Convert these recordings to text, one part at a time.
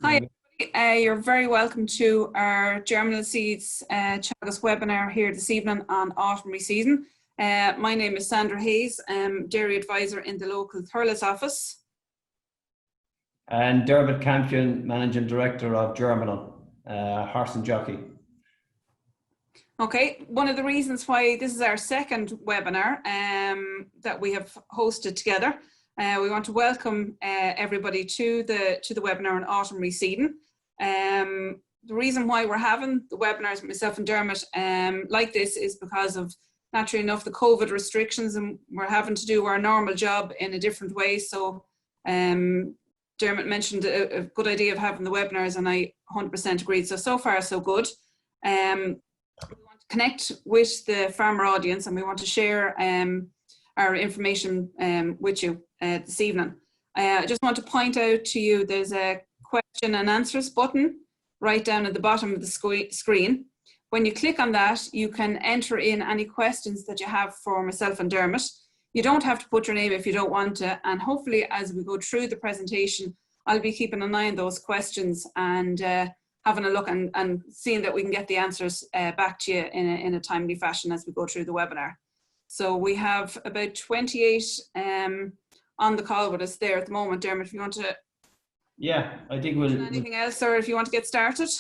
Hi, everybody. You're very welcome to our Germinal Seeds Teagasc webinar here this evening on autumn reseeding. My name is Sandra Hayes. I'm Dairy Advisor in the local Thurles office. And Dermot Campion, Managing Director of Germinal, horse and jockey. Okay, one of the reasons why this is our second webinar that we have hosted together. We want to welcome everybody to the webinar on autumn reseeding. The reason why we're having the webinars, myself and Dermot, like this is because of, naturally enough, the COVID restrictions, and we're having to do our normal job in a different way. So Dermot mentioned a good idea of having the webinars, and I 100% agreed. So far so good. We want to connect with the farmer audience, and we want to share our information with you this evening. I just want to point out to you there's a question and answers button right down at the bottom of the screen. When you click on that, you can enter in any questions that you have for myself and Dermot. You don't have to put your name if you don't want to, and hopefully as we go through the presentation, I'll be keeping an eye on those questions and having a look and seeing that we can get the answers back to you in a timely fashion as we go through the webinar. So we have about 28 on the call with us there at the moment. Dermot, if you want to... Yeah, I think we'll... Anything else, or if you want to get started?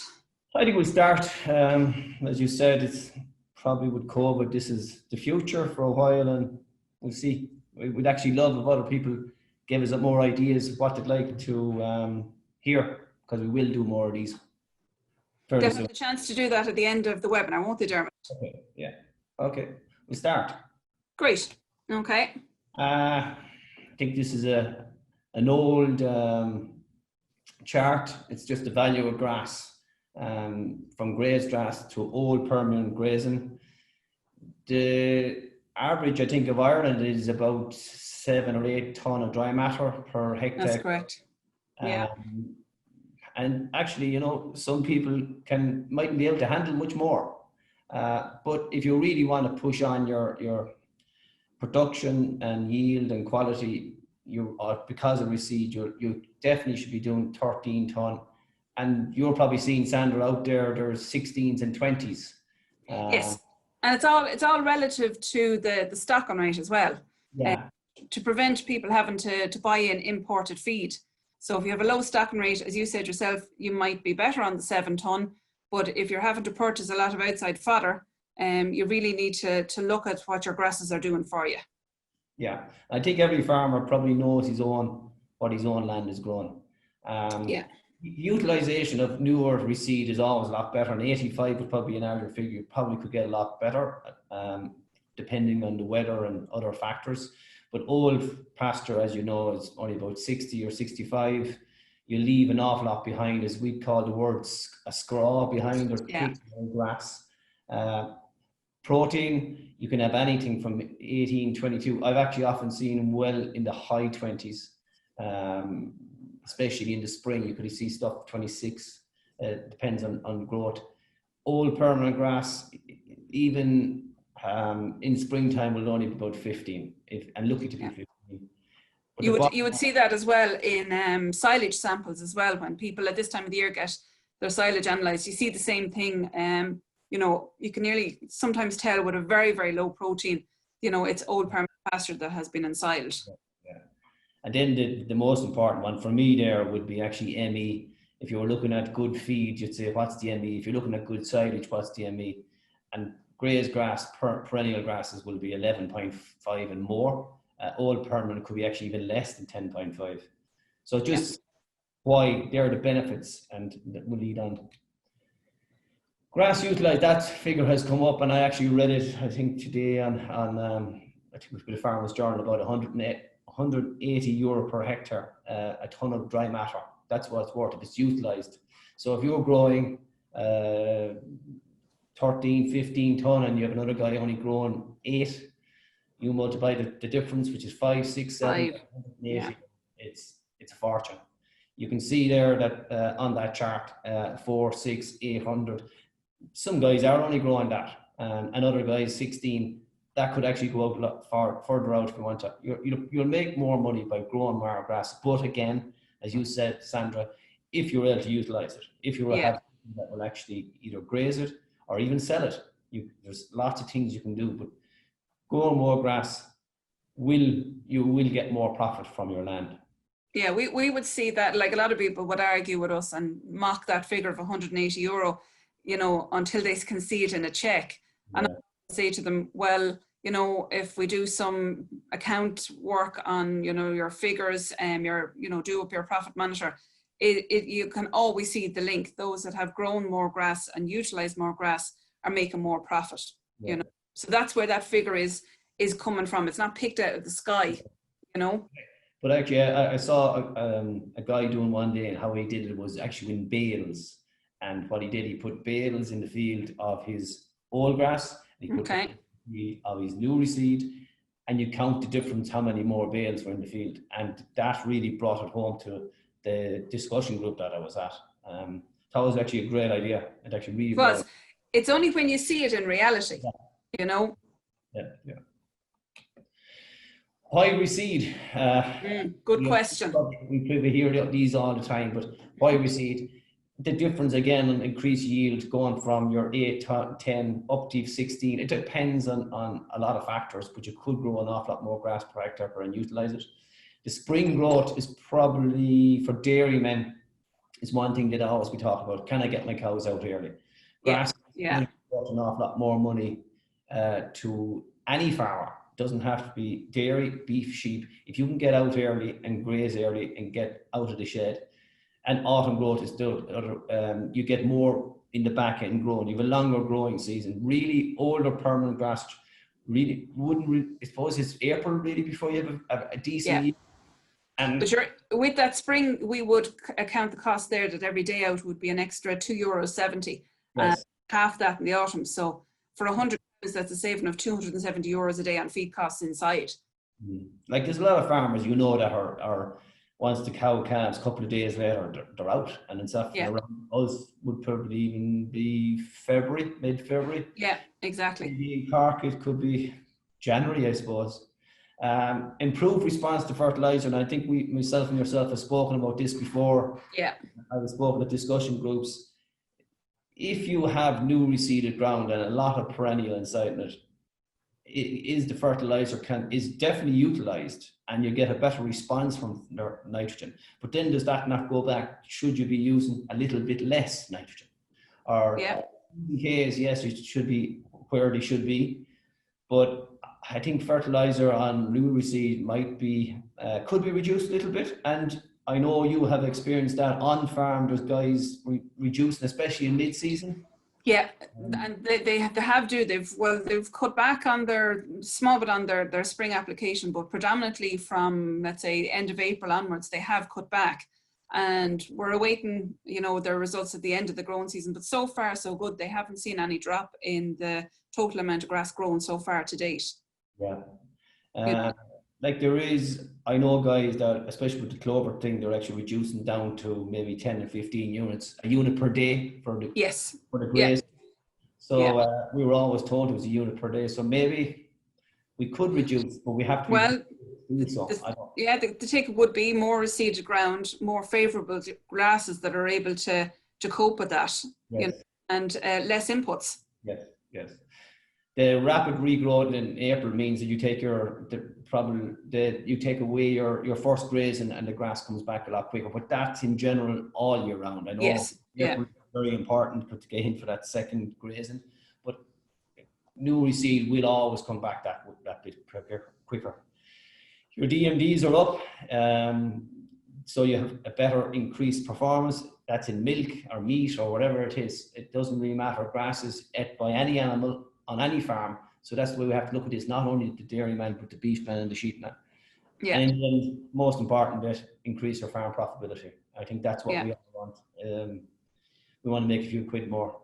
I think we'll start. As you said, it's probably with COVID, this is the future for a while, and we'll see. We'd actually love if other people give us more ideas of what they'd like to hear, because we will do more of these. They'll have the chance to do that at the end of the webinar, won't they, Dermot? Okay, yeah. Okay, we'll start. Great. Okay. I think this is an old chart. It's just the value of grass from grazed grass to old permanent grazing. The average, I think, of Ireland is about 7 or 8 tonne of dry matter per hectare. That's correct. Yeah. And actually, you know, some people mightn't be able to handle much more. But if you really want to push on your production and yield and quality, because of reseed, you definitely should be doing 13 tonne. And you're probably seeing, Sandra, out there's 16s and 20s. Yes, and it's all relative to the stocking rate as well. Yeah. To prevent people having to buy in imported feed. So if you have a low stocking rate, as you said yourself, you might be better on the 7 tonne. But if you're having to purchase a lot of outside fodder, you really need to look at what your grasses are doing for you. Yeah, I think every farmer probably knows what his own land is growing. Yeah. Utilization of newer reseed is always a lot better, and 85 would probably be an average figure. You probably could get a lot better depending on the weather and other factors. But old pasture, as you know, is only about 60 or 65. You leave an awful lot behind, as we call the words, a scraw behind, or grass. Protein, you can have anything from 18, 22. I've actually often seen well in the high 20s, especially in the spring. You could see stuff 26, depends on growth. Old permanent grass, even in springtime, will only be about 15, and lucky to be 15. But you would see that as well in silage samples as well. When people at this time of the year get their silage analysed, you see the same thing. You know, you can nearly sometimes tell with a very, very low protein, you know, it's old permanent pasture that has been ensilaged. Yeah. And then the most important one for me there would be actually ME. If you were looking at good feed, you'd say, what's the ME? If you're looking at good silage, what's the ME? And grazed grass, perennial grasses will be 11.5 and more. Old permanent could be actually even less than 10.5. So just why they're the benefits, and we'll lead on. Grass utilised, that figure has come up, and I actually read it, I think today on I think it was the Farmers Journal, about 180 euro per hectare, a tonne of dry matter. That's what it's worth if it's utilised. So if you're growing 13, 15 tonne and you have another guy only growing 8, you multiply the difference, which is 5, 6, 7, 180. It's a fortune. You can see there that on that chart, 4, 6, 800. Some guys are only growing that, and other guys 16. That could actually go out a lot further out if you want to. You'll make more money by growing more grass. But again, as you said, Sandra, if you're able to utilize it. If you Yeah. have something that will actually either graze it or even sell it, there's lots of things you can do. But growing more grass you will get more profit from your land. Yeah, we would see that, like a lot of people would argue with us and mock that figure of €180, until they can see it in a check. And I say to them, well, if we do some account work on, your figures and do up your profit monitor, you can always see the link. Those that have grown more grass and utilize more grass are making more profit, So that's where that figure is coming from. It's not picked out of the sky, But actually, I saw a guy doing one day, and how he did it was actually in bales. And what he did, he put bales in the field of his old grass, and he put of his new reseed, and you count the difference, how many more bales were in the field. And that really brought it home to the discussion group that I was at. That was actually a great idea. It actually really was. It's only when you see it in reality, Yeah. Why reseed? Good question. We probably hear these all the time, but why reseed? The difference again in increased yield going from your 8 to 10 up to 16. It depends on a lot of factors, but you could grow an awful lot more grass per hectare and utilize it. The spring growth is probably, for dairymen, is one thing that always be talked about. Can I get my cows out early? Grass brought an awful lot more money to any farmer. Doesn't have to be dairy, beef, sheep. If you can get out early and graze early and get out of the shed, and autumn growth is still, you get more in the back end growing. You have a longer growing season. Really older permanent grass really I suppose it's April really before you have a decent yield. But with that spring, we would account the cost there that every day out would be an extra €2.70. Yes. Half that in the autumn. So for 100, that's a saving of €270 a day on feed costs inside. Like there's a lot of farmers, that are once the cow calves, a couple of days later, they're out, and it's often around us would probably even be February, mid-February. Yeah, exactly. In Cork, it could be January, I suppose. Improved response to fertilizer, and I think myself and yourself have spoken about this before. Yeah. I've spoken at discussion groups. If you have new reseeded ground and a lot of perennial inside it, the fertilizer is definitely utilized, and you get a better response from nitrogen. But then does that not go back? Should you be using a little bit less nitrogen? Or PKs, yes, it should be where they should be, but I think fertilizer on new reseed could be reduced a little bit. And I know you have experienced that on farm. There's guys reducing, especially in mid-season. Yeah, and they've cut back on their small bit on their spring application, but predominantly from, let's say, end of April onwards, they have cut back, and we're awaiting their results at the end of the growing season. But so far so good. They haven't seen any drop in the total amount of grass grown so far to date. Like there is, I know guys that, especially with the clover thing, they're actually reducing down to maybe 10 and 15 units, a unit per day for the graze. So we were always told it was a unit per day. So maybe we could reduce, but we have to. The take would be more reseeded ground, more favourable grasses that are able to cope with that, and less inputs. Yes. The rapid regrowth in April means that you take away your first grazing, and the grass comes back a lot quicker. But that's in general all year round. I know April is very important to get in for that second grazing, but new reseed will always come back that bit quicker. Your DMDs are up, so you have a better increased performance. That's in milk or meat or whatever it is. It doesn't really matter. Grass is ate by any animal on any farm. So that's the way we have to look at this, not only the dairyman, but the beefman and the sheepman. Yeah. And then most important bit, increase your farm profitability. I think that's what we all want. We want to make a few quid more.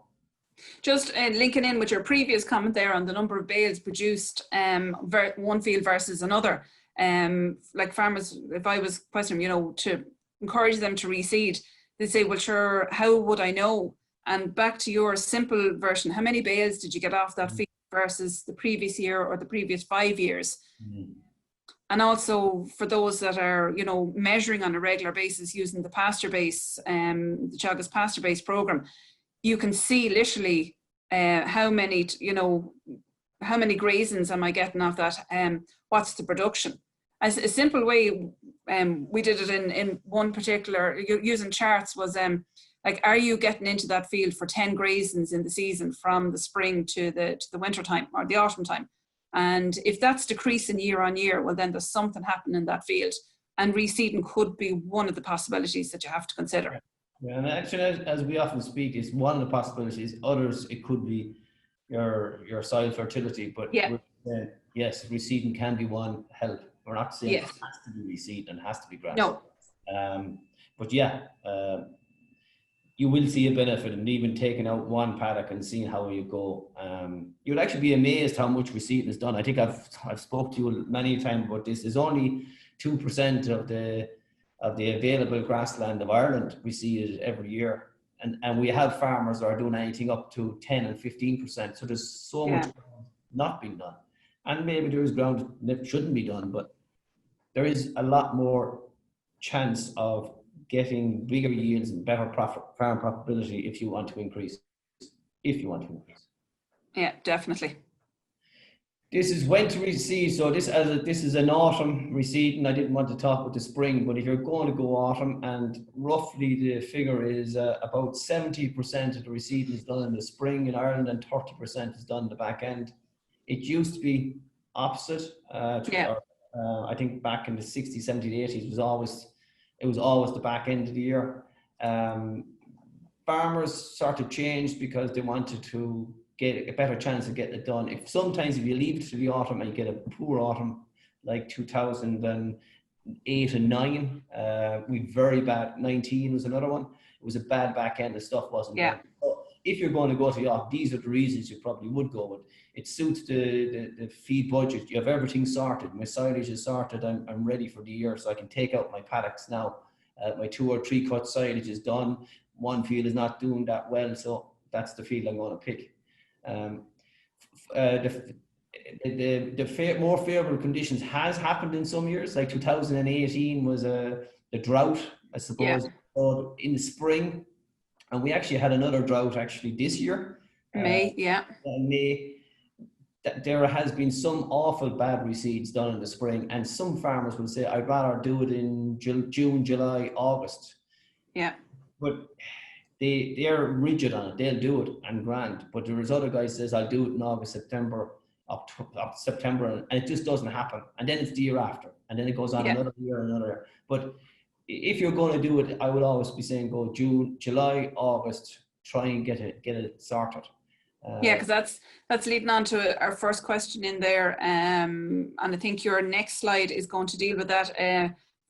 Just linking in with your previous comment there on the number of bales produced, one field versus another. Like farmers, if I was questioning, to encourage them to reseed, they say, well, sure, how would I know? And back to your simple version, how many bales did you get off that field versus the previous year or the previous 5 years? And also for those that are, you know, measuring on a regular basis using the pasture base, the Teagasc pasture base program, you can see literally how many, you know, how many grazings am I getting off that? What's the production? As a simple way, we did it in one particular, using charts, was like, are you getting into that field for 10 grazings in the season from the spring to the winter time or the autumn time? And if that's decreasing year on year, well, then there's something happening in that field. And reseeding could be one of the possibilities that you have to consider. Yeah, and actually, as we often speak, it's one of the possibilities. Others, it could be your soil fertility. But yeah, yes, reseeding can be one help. We're not saying yes. it has to be reseed and has to be grass. No. But yeah, you will see a benefit in even taking out one paddock and seeing how you go. You'll actually be amazed how much reseeding is done. I think I've spoke to you many times about this. There's only 2% of the available grassland of Ireland reseeded every year, and we have farmers that are doing anything up to 10 and 15%. So there's so much not being done, and maybe there is ground that shouldn't be done, but there is a lot more chance of getting bigger yields and better farm profitability if you want to increase. Yeah, definitely. This is when to reseed. So this is an autumn reseeding. I didn't want to talk about the spring, but if you're going to go autumn, and roughly the figure is about 70% of the reseeding is done in the spring in Ireland and 30% is done in the back end. It used to be opposite. I think back in the 60s, 70s, 80s, it was always the back end of the year. Farmers sort of changed because they wanted to get a better chance of getting it done. Sometimes if you leave it to the autumn and you get a poor autumn, like 2008 and 9, we very bad. 19 was another one. It was a bad back end. The stuff wasn't done. So if you're going to go to the autumn, these are the reasons you probably would go with. It suits the feed budget. You have everything sorted. My silage is sorted. I'm ready for the year, so I can take out my paddocks now. My 2 or 3 cut silage is done. One field is not doing that well, so that's the field I'm going to pick. The more favorable conditions has happened in some years. Like 2018 was the drought, I suppose, in the spring, and we actually had another drought actually this year. May. There has been some awful bad reseeds done in the spring, and some farmers will say, I'd rather do it in June, July, August. Yeah. But they're rigid on it. They'll do it and grand. But there's other guys says, I'll do it in August, September, September, and it just doesn't happen. And then it's the year after, and then it goes on another year. But if you're going to do it, I would always be saying go June, July, August. Try and get it sorted. Because that's leading on to our first question in there, and I think your next slide is going to deal with that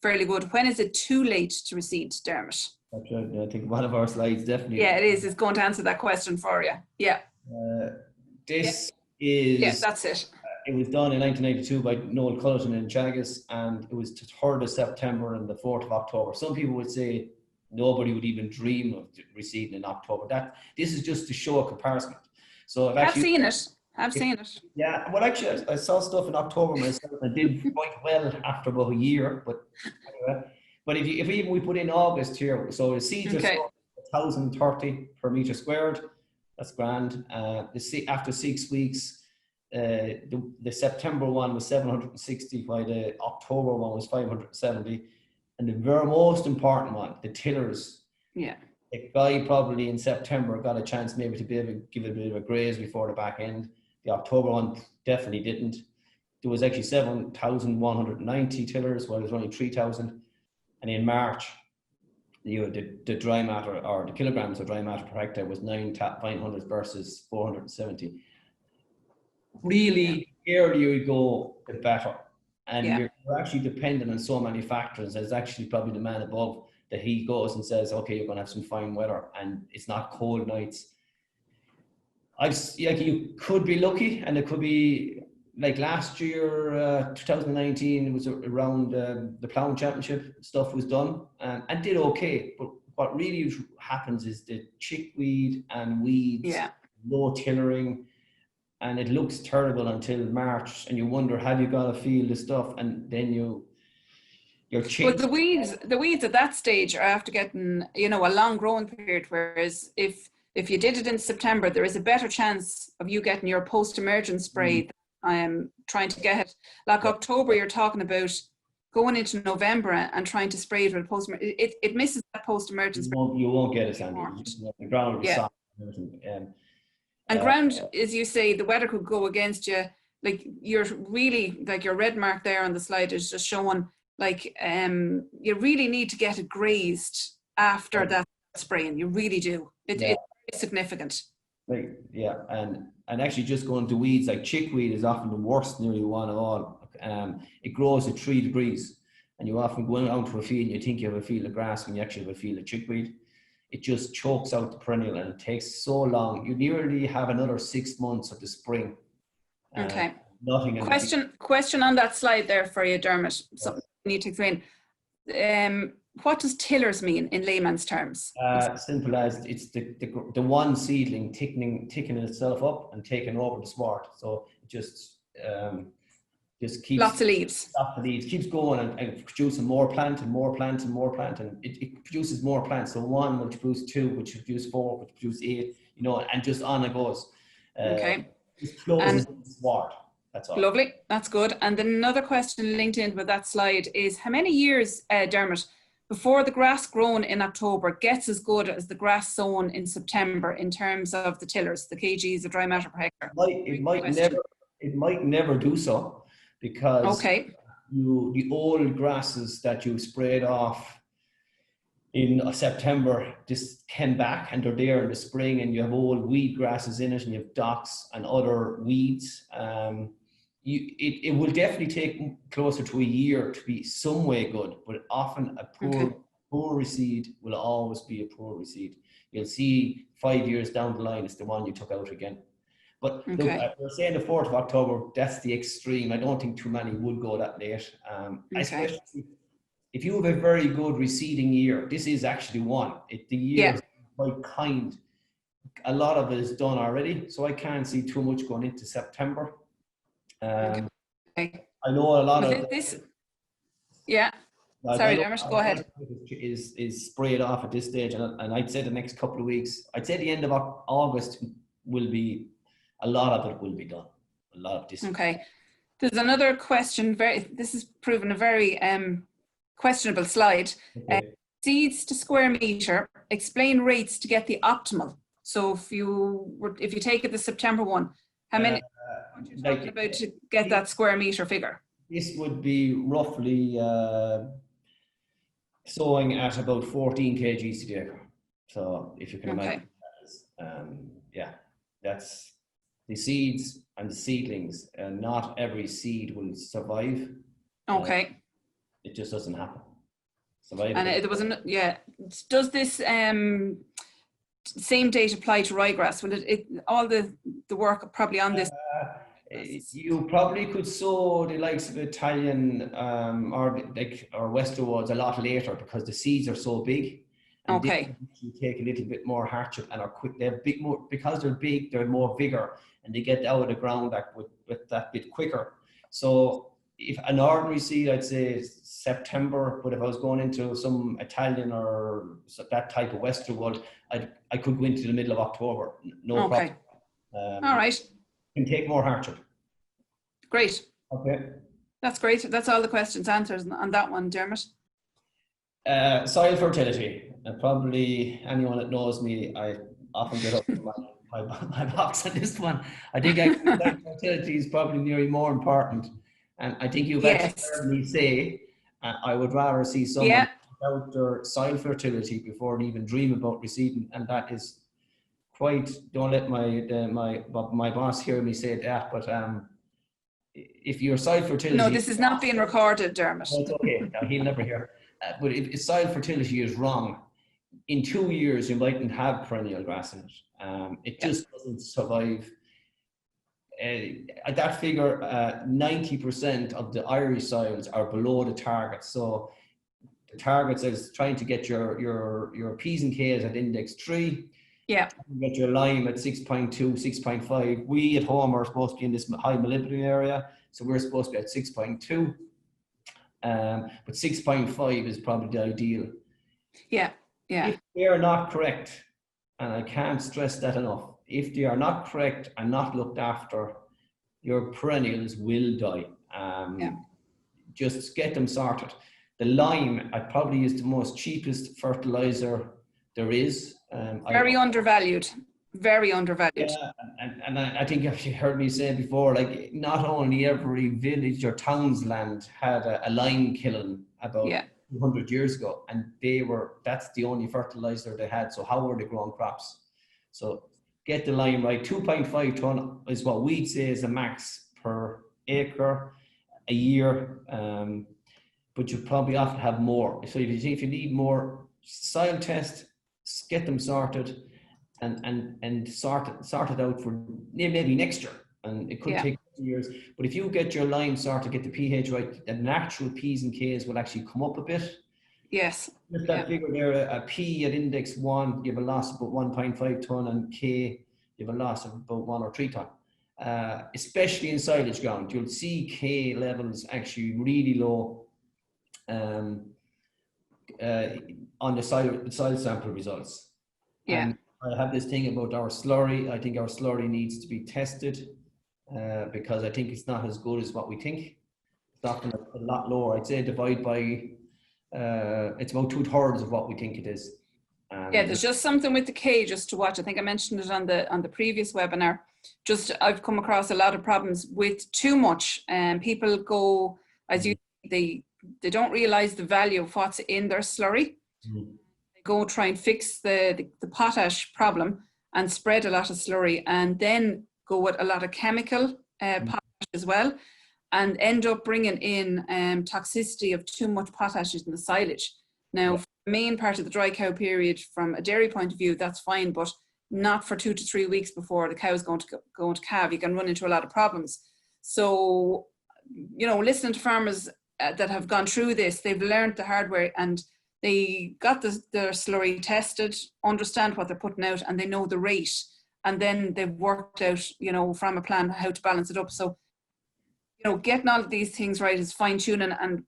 fairly good. When is it too late to reseed, Dermot? I think one of our slides definitely. Yeah, it is. It's going to answer that question for you. Yeah. This is. Yeah, that's it. It was done in 1992 by Noel Culleton in Teagasc, and it was the 3rd of September and the 4th of October. Some people would say nobody would even dream of reseeding in October. This is just to show a comparison. So I've seen it. Yeah, well, actually, I saw stuff in October myself and did quite well after about a year. But anyway, but if even we put in August here, so the seeds are 1,030 per meter squared. That's grand. After 6 weeks, the September one was 760, while the October one was 570, and the very most important one, the tillers. Yeah. The guy probably in September got a chance maybe to be able to give it a bit of a graze before the back end. The October one definitely didn't. There was actually 7,190 tillers, while there's only 3,000. And in March, the dry matter, or the kilograms of dry matter per hectare, was 900 versus 470. Really, the earlier you go, the better. And you're actually dependent on so many factors. There's actually probably the man above that he goes and says, okay, you're going to have some fine weather and it's not cold nights. You could be lucky, and it could be like last year, 2019, it was around the ploughing championship. Stuff was done and did okay. But what really happens is the chickweed and weeds, low tillering, and it looks terrible until March, and you wonder, have you got to feel the stuff? And then you're But the weeds at that stage are after getting, you know, a long growing period. Whereas if you did it in September, there is a better chance of you getting your post-emergence spray. Trying to get it like October. You're talking about going into November and trying to spray it with a post-emergence. It misses that post-emergence. You won't get it, Sandy. The ground will be soft. And ground, as you say, the weather could go against you. Like you're really, like your red mark there on the slide is just showing, like you really need to get it grazed after that spraying. You really do. It's very significant. Like, and actually just going to weeds, like chickweed is often the worst nearly one of all. It grows at 3 degrees, and you often go out to a field and you think you have a field of grass when you actually have a field of chickweed. It just chokes out the perennial, and it takes so long. You nearly have another 6 months of the spring. Okay. Nothing. Question on that slide there for you, Dermot. Something you need to explain. What does tillers mean in layman's terms? Simple as it's the one seedling ticking itself up and taking over the sward. So it just keeps lots of leaves. Lots of leaves, keeps going and producing more plant and more plant and more plant, and it produces more plants. So 1 will produce 2, which will produce 4, which will produce 8, you know, and just on it goes. Okay. It closes the sward. That's all. Lovely. That's good. And then another question linked in with that slide is, how many years, Dermot, before the grass grown in October gets as good as the grass sown in September in terms of the tillers, the kgs, the dry matter per hectare? It might never do so, because the old grasses that you sprayed off in September just came back, and they're there in the spring, and you have old weed grasses in it, and you have docks and other weeds. It will definitely take closer to a year to be some way good, but often a poor reseed will always be a poor reseed. You'll see 5 years down the line, it's the one you took out again. But look, we're saying the 4th of October, that's the extreme. I don't think too many would go that late. Especially if you have a very good reseeding year. This is actually one. The year is quite kind. A lot of it is done already, so I can't see too much going into September. I know a lot of this. Yeah. Sorry, Dermot, go ahead. Is sprayed off at this stage, and I'd say the next couple of weeks. I'd say the end of August will be. A lot of it will be done. A lot of this. Okay. There's another question. This is proven a very questionable slide. Okay. Seeds to square meter. Explain rates to get the optimal. So if you take it the September one, how many? What you're talking about to get that square meter figure? This would be roughly sowing at about 14 kgs to the acre. So if you can imagine, that's the seeds and the seedlings. Not every seed will survive. Okay. It just doesn't happen. And it wasn't. Yeah. Does this same date apply to ryegrass? Will it all the work probably on this? You probably could sow the likes of Italian or Westerwoods a lot later, because the seeds are so big. And you take a little bit more hardship and are quick. They're big more because they're big. They're more vigor, and they get out of the ground with that bit quicker. So if an ordinary seed, I'd say September. But if I was going into some Italian or that type of Westerwood, I could go into the middle of October. No problem. All right. Can take more hardship. Great. Okay. That's great. That's all the questions answered on that one, Dermot. Soil fertility. Probably anyone that knows me, I often get up my box on this one. I think soil fertility is probably nearly more important. And I think you've actually heard me say, I would rather see someone about their soil fertility before they even dream about reseeding. And that is quite, don't let my boss hear me say that, but if your soil fertility... No, this is not being recorded, Dermot. Oh, it's okay, no, he'll never hear. But if soil fertility is wrong, in 2 years you mightn't have perennial grass in it. It just doesn't survive. At that figure, 90% of the Irish soils are below the target. So the target is trying to get your P's and K's at index 3. Yeah. You get your lime at 6.2, 6.5. We at home are supposed to be in this high molybdenum area, so we're supposed to be at 6.2. But 6.5 is probably the ideal. Yeah. Yeah. If they are not correct, and I can't stress that enough, if they are not correct and not looked after, your perennials will die. Just get them sorted. The lime, I probably use the most cheapest fertilizer there is. Very undervalued. Very undervalued. Yeah, and I think you heard me say before, like not only every village or town's land had a lime kiln about 200 years ago, and that's the only fertilizer they had. So how were they growing crops? So get the lime right. 2.5 ton is what we'd say is a max per acre a year, but you probably often have more. So if you need more, soil test, get them sorted, and sort it out for maybe next year, and it could take years. But if you get your lime sorted, get the pH right, the natural P's and K's will actually come up a bit. Yes. With that figure there, a P at index 1, you have a loss of about 1.5 ton, and K, you have a loss of about 1 or 3 ton. Especially in silage ground, you'll see K levels actually really low on the soil sample results. Yeah. And I have this thing about our slurry. I think our slurry needs to be tested because I think it's not as good as what we think. It's often a lot lower. I'd say divide by, it's about 2/3 of what we think it is. There's just something with the K just to watch. I think I mentioned it on the previous webinar. Just I've come across a lot of problems with too much, and people go they don't realize the value of what's in their slurry. They go try and fix the potash problem and spread a lot of slurry, and then go with a lot of chemical potash as well, and end up bringing in toxicity of too much potash in the silage. Now, for the main part of the dry cow period, from a dairy point of view, that's fine, but not for 2 to 3 weeks before the cow is going to calve. You can run into a lot of problems. So, listening to farmers that have gone through this, they've learned the hard way, and they got their slurry tested, understand what they're putting out, and they know the rate. And then they've worked out, from a plan how to balance it up. So, getting all of these things right is fine tuning. And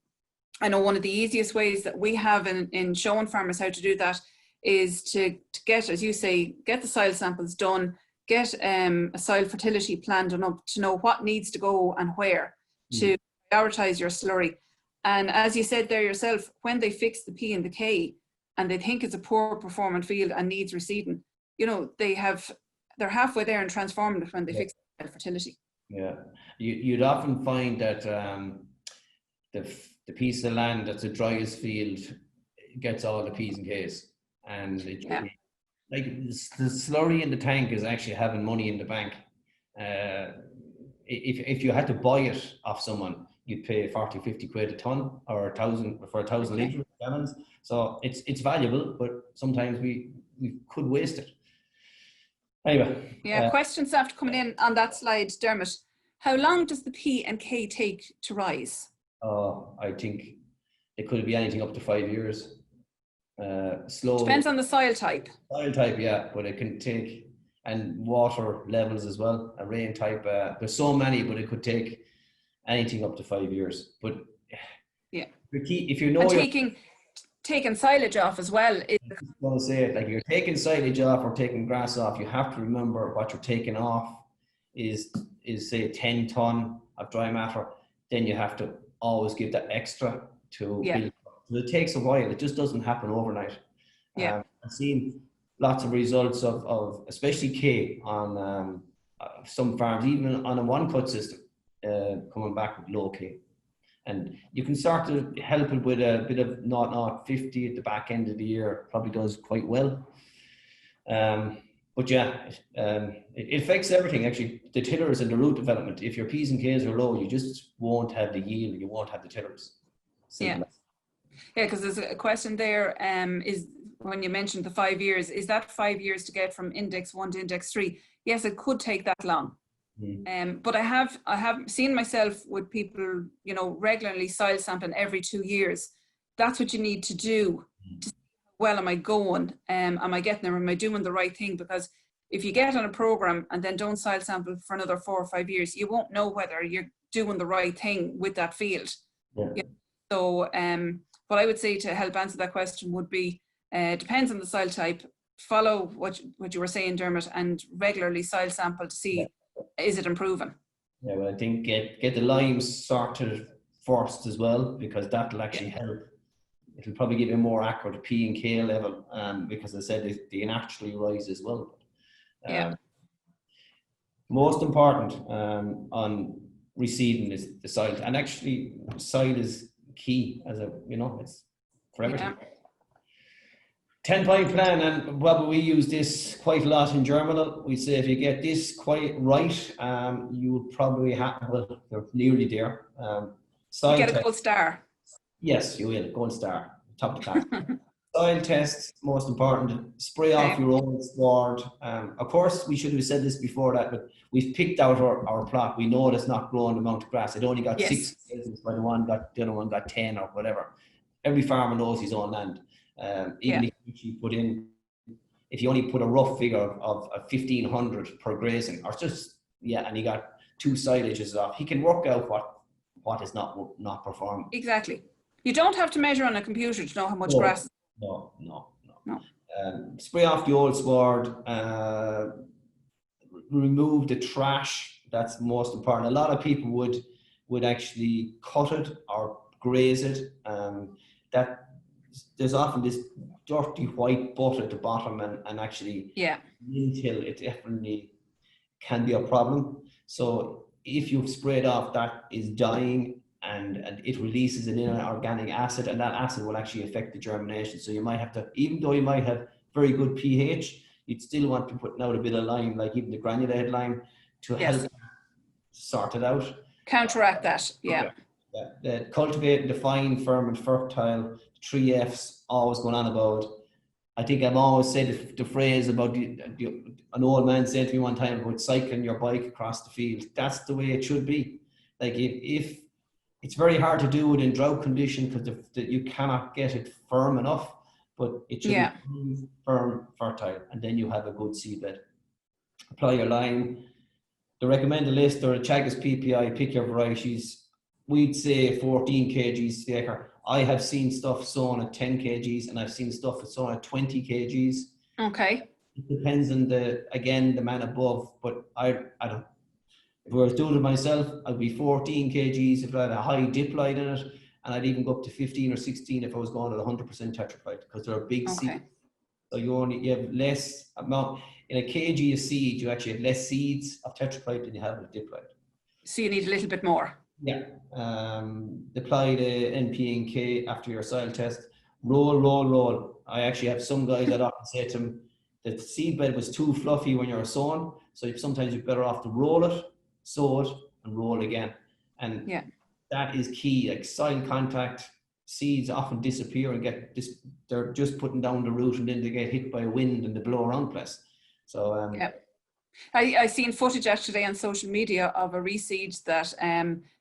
I know one of the easiest ways that we have in showing farmers how to do that is to get, as you say, get the soil samples done, get a soil fertility plan done up to know what needs to go and where to prioritize your slurry. And as you said there yourself, when they fix the P and the K and they think it's a poor performing field and needs reseeding, they're halfway there and transforming it when they fix the fertility. Yeah, you'd often find that the piece of land that's the driest field gets all the P's and K's, and like the slurry in the tank is actually having money in the bank. If you had to buy it off someone, you'd pay 40, 50 quid a ton, or 1,000 for 1,000 litres gallons. So it's valuable, but sometimes we could waste it. Anyway. Questions after coming in on that slide, Dermot. How long does the P and K take to rise? I think it could be anything up to 5 years. Slow. Depends on the soil type. Soil type, yeah, but it can take, and water levels as well, a rain type. There's so many, but it could take anything up to 5 years. But if you know, and taking silage off as well. I was going to say it, like you're taking silage off or taking grass off, you have to remember what you're taking off is say 10 ton of dry matter. Then you have to always give that extra to build. It takes a while. It just doesn't happen overnight. I've seen lots of results of especially K on some farms, even on a one-cut system, coming back with low K. And you can start to help it with a bit of 0.50 at the back end of the year. Probably does quite well. But it affects everything actually. The tillers and the root development. If your P's and K's are low, you just won't have the yield. You won't have the tillers. Because there's a question there. Is when you mentioned the 5 years, is that 5 years to get from index 1 to index 3? Yes, it could take that long. But I have seen myself with people, regularly soil sampling every 2 years. That's what you need to do to see how well am I going? Am I getting there? Am I doing the right thing? Because if you get on a program and then don't soil sample for another 4 or 5 years, you won't know whether you're doing the right thing with that field. Yeah. So what I would say to help answer that question would be, depends on the soil type. Follow what you were saying, Dermot, and regularly soil sample to see is it improving. Yeah, well, I think get the limes sorted first as well, because that'll actually help. It'll probably give you a more accurate P and K level, because I said they naturally rise as well. Most important on reseeding is the soil, and actually soil is key as a, it's for everything. 10-point plan, and well, we use this quite a lot in Germinal. We say if you get this quite right, you will probably have, well, you're nearly there. You get a gold star. Yes, you will, gold star, top of the class. Soil tests, most important. Spray off your own sward. Of course, we should have said this before that, but we've picked out our plot. We know it's not growing the amount of grass. It only got 6 phases, but the other one got 10 or whatever. Every farmer knows his own land. Even if you only put a rough figure of 1,500 per grazing, or just and he got 2 silages off, he can work out what is not performing. Exactly. You don't have to measure on a computer to know how much grass. No. Spray off the old sward. Remove the trash. That's most important. A lot of people would actually cut it or graze it. That there's often this dirty white butt at the bottom, and actually until it definitely can be a problem. So if you've sprayed off, that is dying, and it releases an inorganic acid, and that acid will actually affect the germination. So you might have to, even though you might have very good pH, you'd still want to put out a bit of lime, like even the granulated lime, to help sort it out. Counteract that, The cultivate, define, firm and fertile, 3 Fs, always going on about. I think I've always said the phrase about an old man said to me one time about cycling your bike across the field. That's the way it should be. Like if it's very hard to do it in drought condition, because you cannot get it firm enough, but it should be firm, fertile, and then you have a good seedbed. Apply your lime. The recommended list or a Chagas PPI, pick your varieties. We'd say 14 kgs the acre. I have seen stuff sown at 10 kgs, and I've seen stuff sown at 20 kgs. Okay. It depends on the man above, but I don't. If I was doing it myself, I'd be 14 kgs if I had a high diploid in it, and I'd even go up to 15 or 16 if I was going at 100% tetraploid, because they're big seeds. So you have less amount in a kg of seed. You actually have less seeds of tetraploid than you have with diploid. So you need a little bit more. Yeah. Apply the NP and K after your soil test. Roll. I actually have some guys that often say to them that the seed bed was too fluffy when you're sowing, so sometimes you're better off to roll it, sow it, and roll again. And that is key. Like soil contact, seeds often disappear and get this. They're just putting down the root, and then they get hit by a wind and they blow around place. So I seen footage yesterday on social media of a reseed that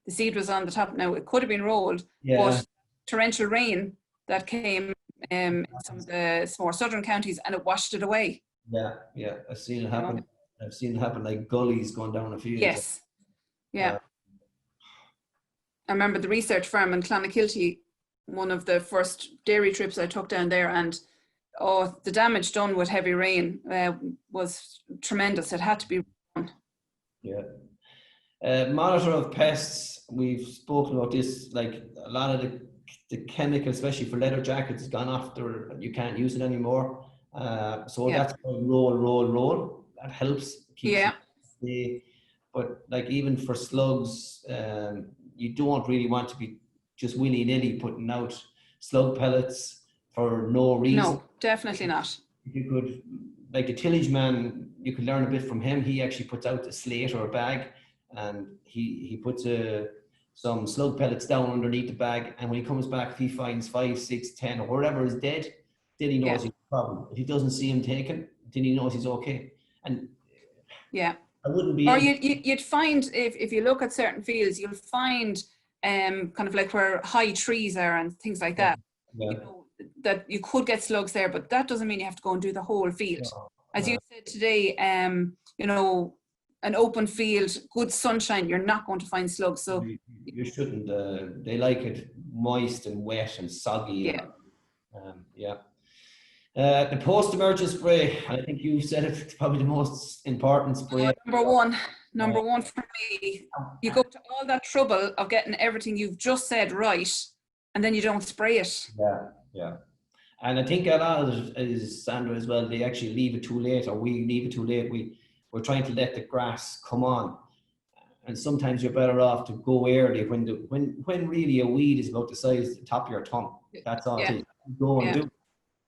the seed was on the top. Now it could have been rolled, but torrential rain that came in some of the more southern counties, and it washed it away. Yeah, I've seen it happen. I've seen it happen, like gullies going down a field. Yes, I remember the research farm in Clonakilty, one of the first dairy trips I took down there, and the damage done with heavy rain was tremendous. It had to be done. Monitor of pests. We've spoken about this. Like a lot of the chemical, especially for leather jackets, has gone after. You can't use it anymore. That's why roll. That helps. But like even for slugs, you don't really want to be just willy-nilly putting out slug pellets for no reason. No, definitely not. You could, like the tillage man, you could learn a bit from him. He actually puts out a slate or a bag, and he puts some slug pellets down underneath the bag, and when he comes back, if he finds 5, 6, 10 or whatever is dead, then he knows he's a problem. If he doesn't see him taken, then he knows he's okay. And I wouldn't be. Or you'd find if you look at certain fields, you'll find kind of like where high trees are and things like that. You know, that you could get slugs there, but that doesn't mean you have to go and do the whole field. No, As no. you said today, you know, an open field, good sunshine, you're not going to find slugs. So You shouldn't. They like it moist and wet and soggy. yeah. Yeah. The post-emergence spray, I think you said it's probably the most important spray. Number one for me. You go to all that trouble of getting everything you've just said right, and then you don't spray it. Yeah. And I think a lot of it is, Sandra, as well, they actually leave it too late, or we leave it too late. We're trying to let the grass come on. And sometimes you're better off to go early when really a weed is about the size of the top of your tongue. That's all it is. Go and do it.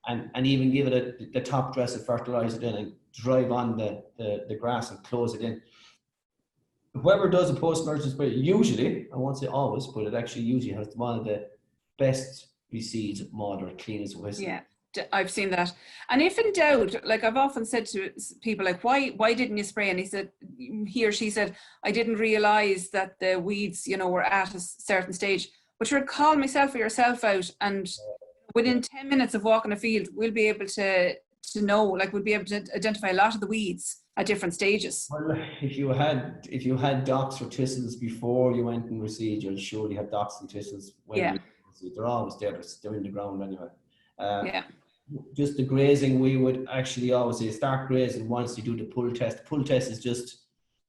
And even give it the top dress of fertilizer in and drive on the grass and close it in. Whoever does a post-emergence spray, usually, I won't say always, but it actually usually has one of the best reseeds mud or cleanest whistle. Yeah, I've seen that. And if in doubt, like I've often said to people, like, why didn't you spray? And he or she said, I didn't realize that the weeds, you know, were at a certain stage. But you're call myself or yourself out, and within 10 minutes of walking a field, we'll be able to know, like we'll be able to identify a lot of the weeds at different stages. Well, if you had docks or thistles before you went and reseed, you'll surely have docks and thistles when you reseed. They're always there. They're in the ground anyway. Just the grazing, we would actually always say start grazing once you do the pull test. Pull test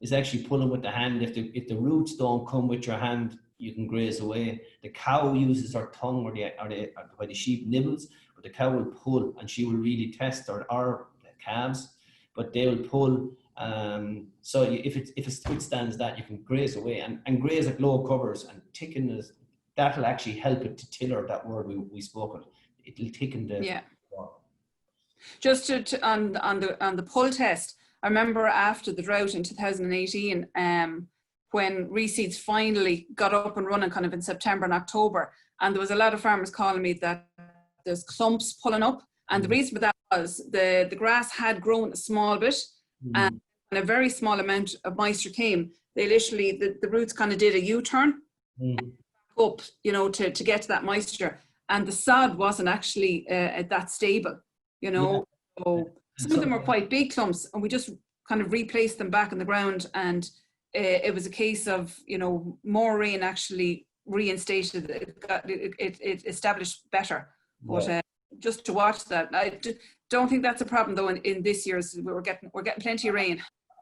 is actually pulling with the hand. If the roots don't come with your hand, you can graze away. The cow uses her tongue or the sheep nibbles, but the cow will pull and she will really test, or the calves, but they will pull. So if it withstands that, you can graze away and graze at low covers and thicken this. That'll actually help it to tiller, that word we spoke of. It'll thicken the Just on the pull test, I remember after the drought in 2018, when reseeds finally got up and running kind of in September and October, and there was a lot of farmers calling me that there's clumps pulling up, and the reason for that was the grass had grown a small bit, and a very small amount of moisture came. They literally, the roots kind of did a U-turn up, you know, to get to that moisture, and the sod wasn't actually that stable, you know. So some of them were quite big clumps, and we just kind of replaced them back in the ground, and it was a case of, you know, more rain actually reinstated it established better. But just to watch that, I don't think that's a problem though. In this year's, we're getting plenty of rain.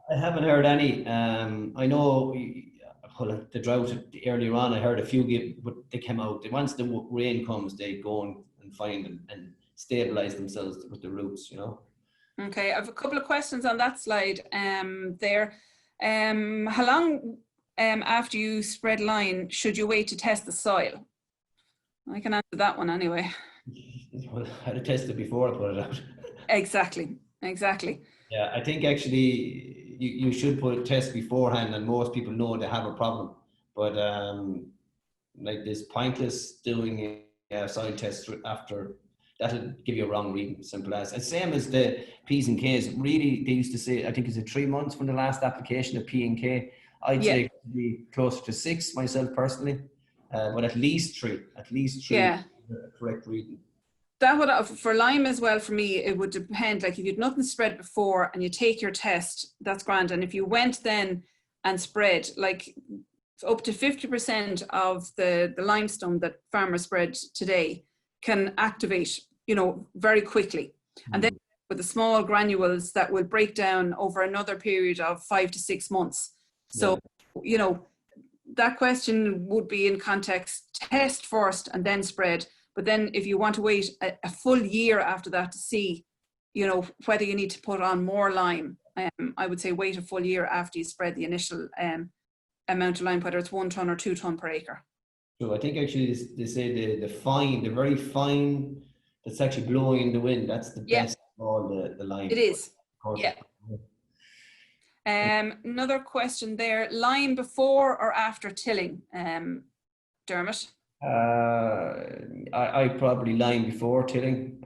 I haven't heard any. I know the drought earlier on, I heard a few but they came out. Once the rain comes, they go and find and stabilize themselves with the roots, you know. Okay, I have a couple of questions on that slide there. How long after you spread line should you wait to test the soil? I can answer that one anyway. Well, I'd have tested before I put it out. Exactly. Yeah, I think actually you should put a test beforehand, and most people know they have a problem. But like this pointless doing a soil test after. That'll give you a wrong reading, simple as. And same as the P's and K's. Really, they used to say, I think it's 3 months from the last application of P and K. I'd say it could be closer to 6 myself personally, but at least 3. Yeah. Correct reading. That would, for lime as well, for me, it would depend. Like if you'd nothing spread before and you take your test, that's grand. And if you went then and spread, like up to 50% of the limestone that farmers spread today can activate, you know, very quickly. And then with the small granules that will break down over another period of 5 to 6 months. So, you know, that question would be in context, test first and then spread. But then if you want to wait a full year after that to see, you know, whether you need to put on more lime, I would say wait a full year after you spread the initial amount of lime, whether it's 1 ton or 2 ton per acre. So I think actually they say the very fine that's actually blowing in the wind, that's the best of all the lime. It is. Yeah. Another question there, lime before or after tilling, Dermot? I probably lime before tilling.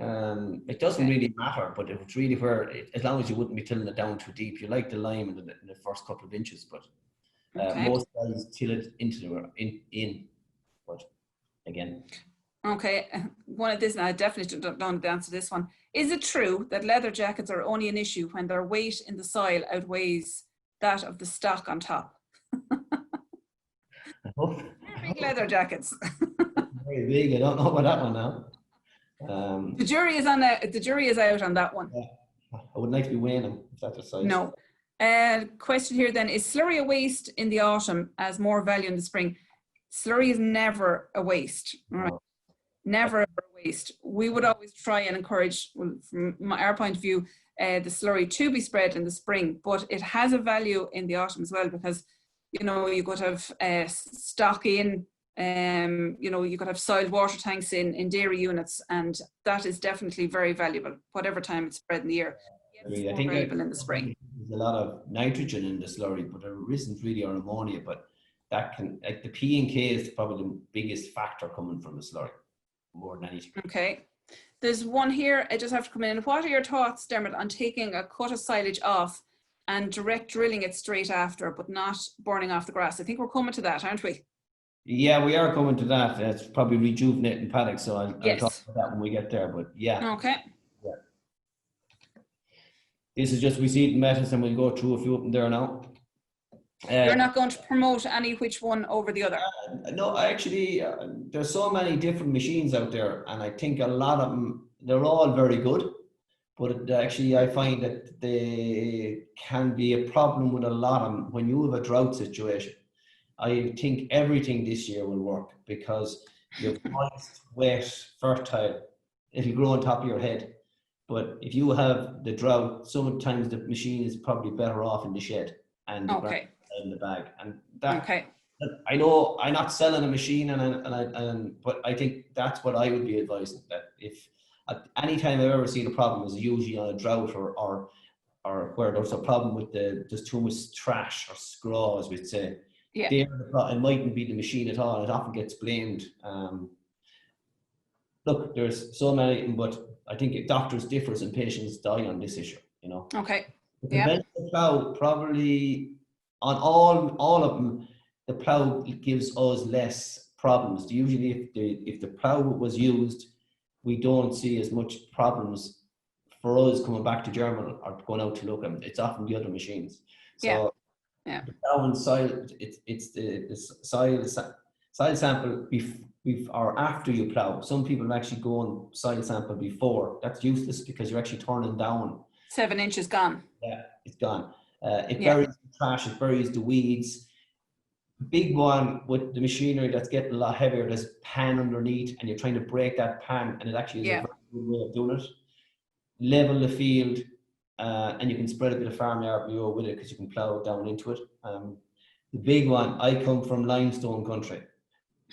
It doesn't really matter, but it's really where, as long as you wouldn't be tilling it down too deep, you like the lime in the first couple of inches, but most guys till it into in. But again, Okay, one of this, and I definitely don't know the answer to this one. Is it true that leather jackets are only an issue when their weight in the soil outweighs that of the stock on top? I hope, I Big hope leather jackets. it's very big. I don't know about that one now. The jury is on the jury is out on that one. Yeah, I would like to be weighing them if that's the size. No. Question here then, is slurry a waste in the autumn as more value in the spring? Slurry is never a waste, right? Never ever a waste. We would always try and encourage, well, from our point of view, the slurry to be spread in the spring, but it has a value in the autumn as well, because, you know, you could have stock in, you know, you could have soiled water tanks in dairy units, and that is definitely very valuable, whatever time it's spread in the year. Yes, it's more valuable in the spring. There's a lot of nitrogen in the slurry, but there isn't really, or ammonia, but that can, like the P and K is probably the biggest factor coming from the slurry, more than anything. Okay. There's one here, I just have to come in. What are your thoughts, Dermot, on taking a cut of silage off and direct drilling it straight after, but not burning off the grass? I think we're coming to that, aren't we? Yeah, we are coming to that. It's probably rejuvenating paddocks, so I'll talk about that when we get there, but yeah. Okay. Yeah. This is just reseeding methods, and we'll go through a few of them there now. You're not going to promote any which one over the other? No, actually, there's so many different machines out there, and I think a lot of them, they're all very good, but actually I find that they can be a problem with a lot of them when you have a drought situation. I think everything this year will work because you're moist, wet, fertile, it'll grow on top of your head. But if you have the drought, sometimes the machine is probably better off in the shed and the Okay. in the bag, and that, Okay. I know I'm not selling a machine, but I think that's what I would be advising, that if at any time I've ever seen a problem is usually on a drought or where there's a problem with there's too much trash or scraw, as we'd say. Yeah. It mightn't be the machine at all. It often gets blamed. Look, there's so many, but I think doctors differ and patients die on this issue, you know. Okay. The Yeah. conventional plough, probably on all of them, the plough gives us less problems. Usually if the plough was used, we don't see as much problems for us coming back to Germinal or going out to look at them. It's often the other machines. So yeah. The plough and soil, it's the soil sample or after you plough. Some people actually go on soil sample before. That's useless because you're actually turning down. 7 inches gone. Yeah, it's gone. It buries the trash, it buries the weeds. Big one with the machinery that's getting a lot heavier, there's a pan underneath and you're trying to break that pan, and it actually is a very good way of doing it. Level the field, and you can spread a bit of farmyard manure with it because you can plough down into it. The big one, I come from limestone country.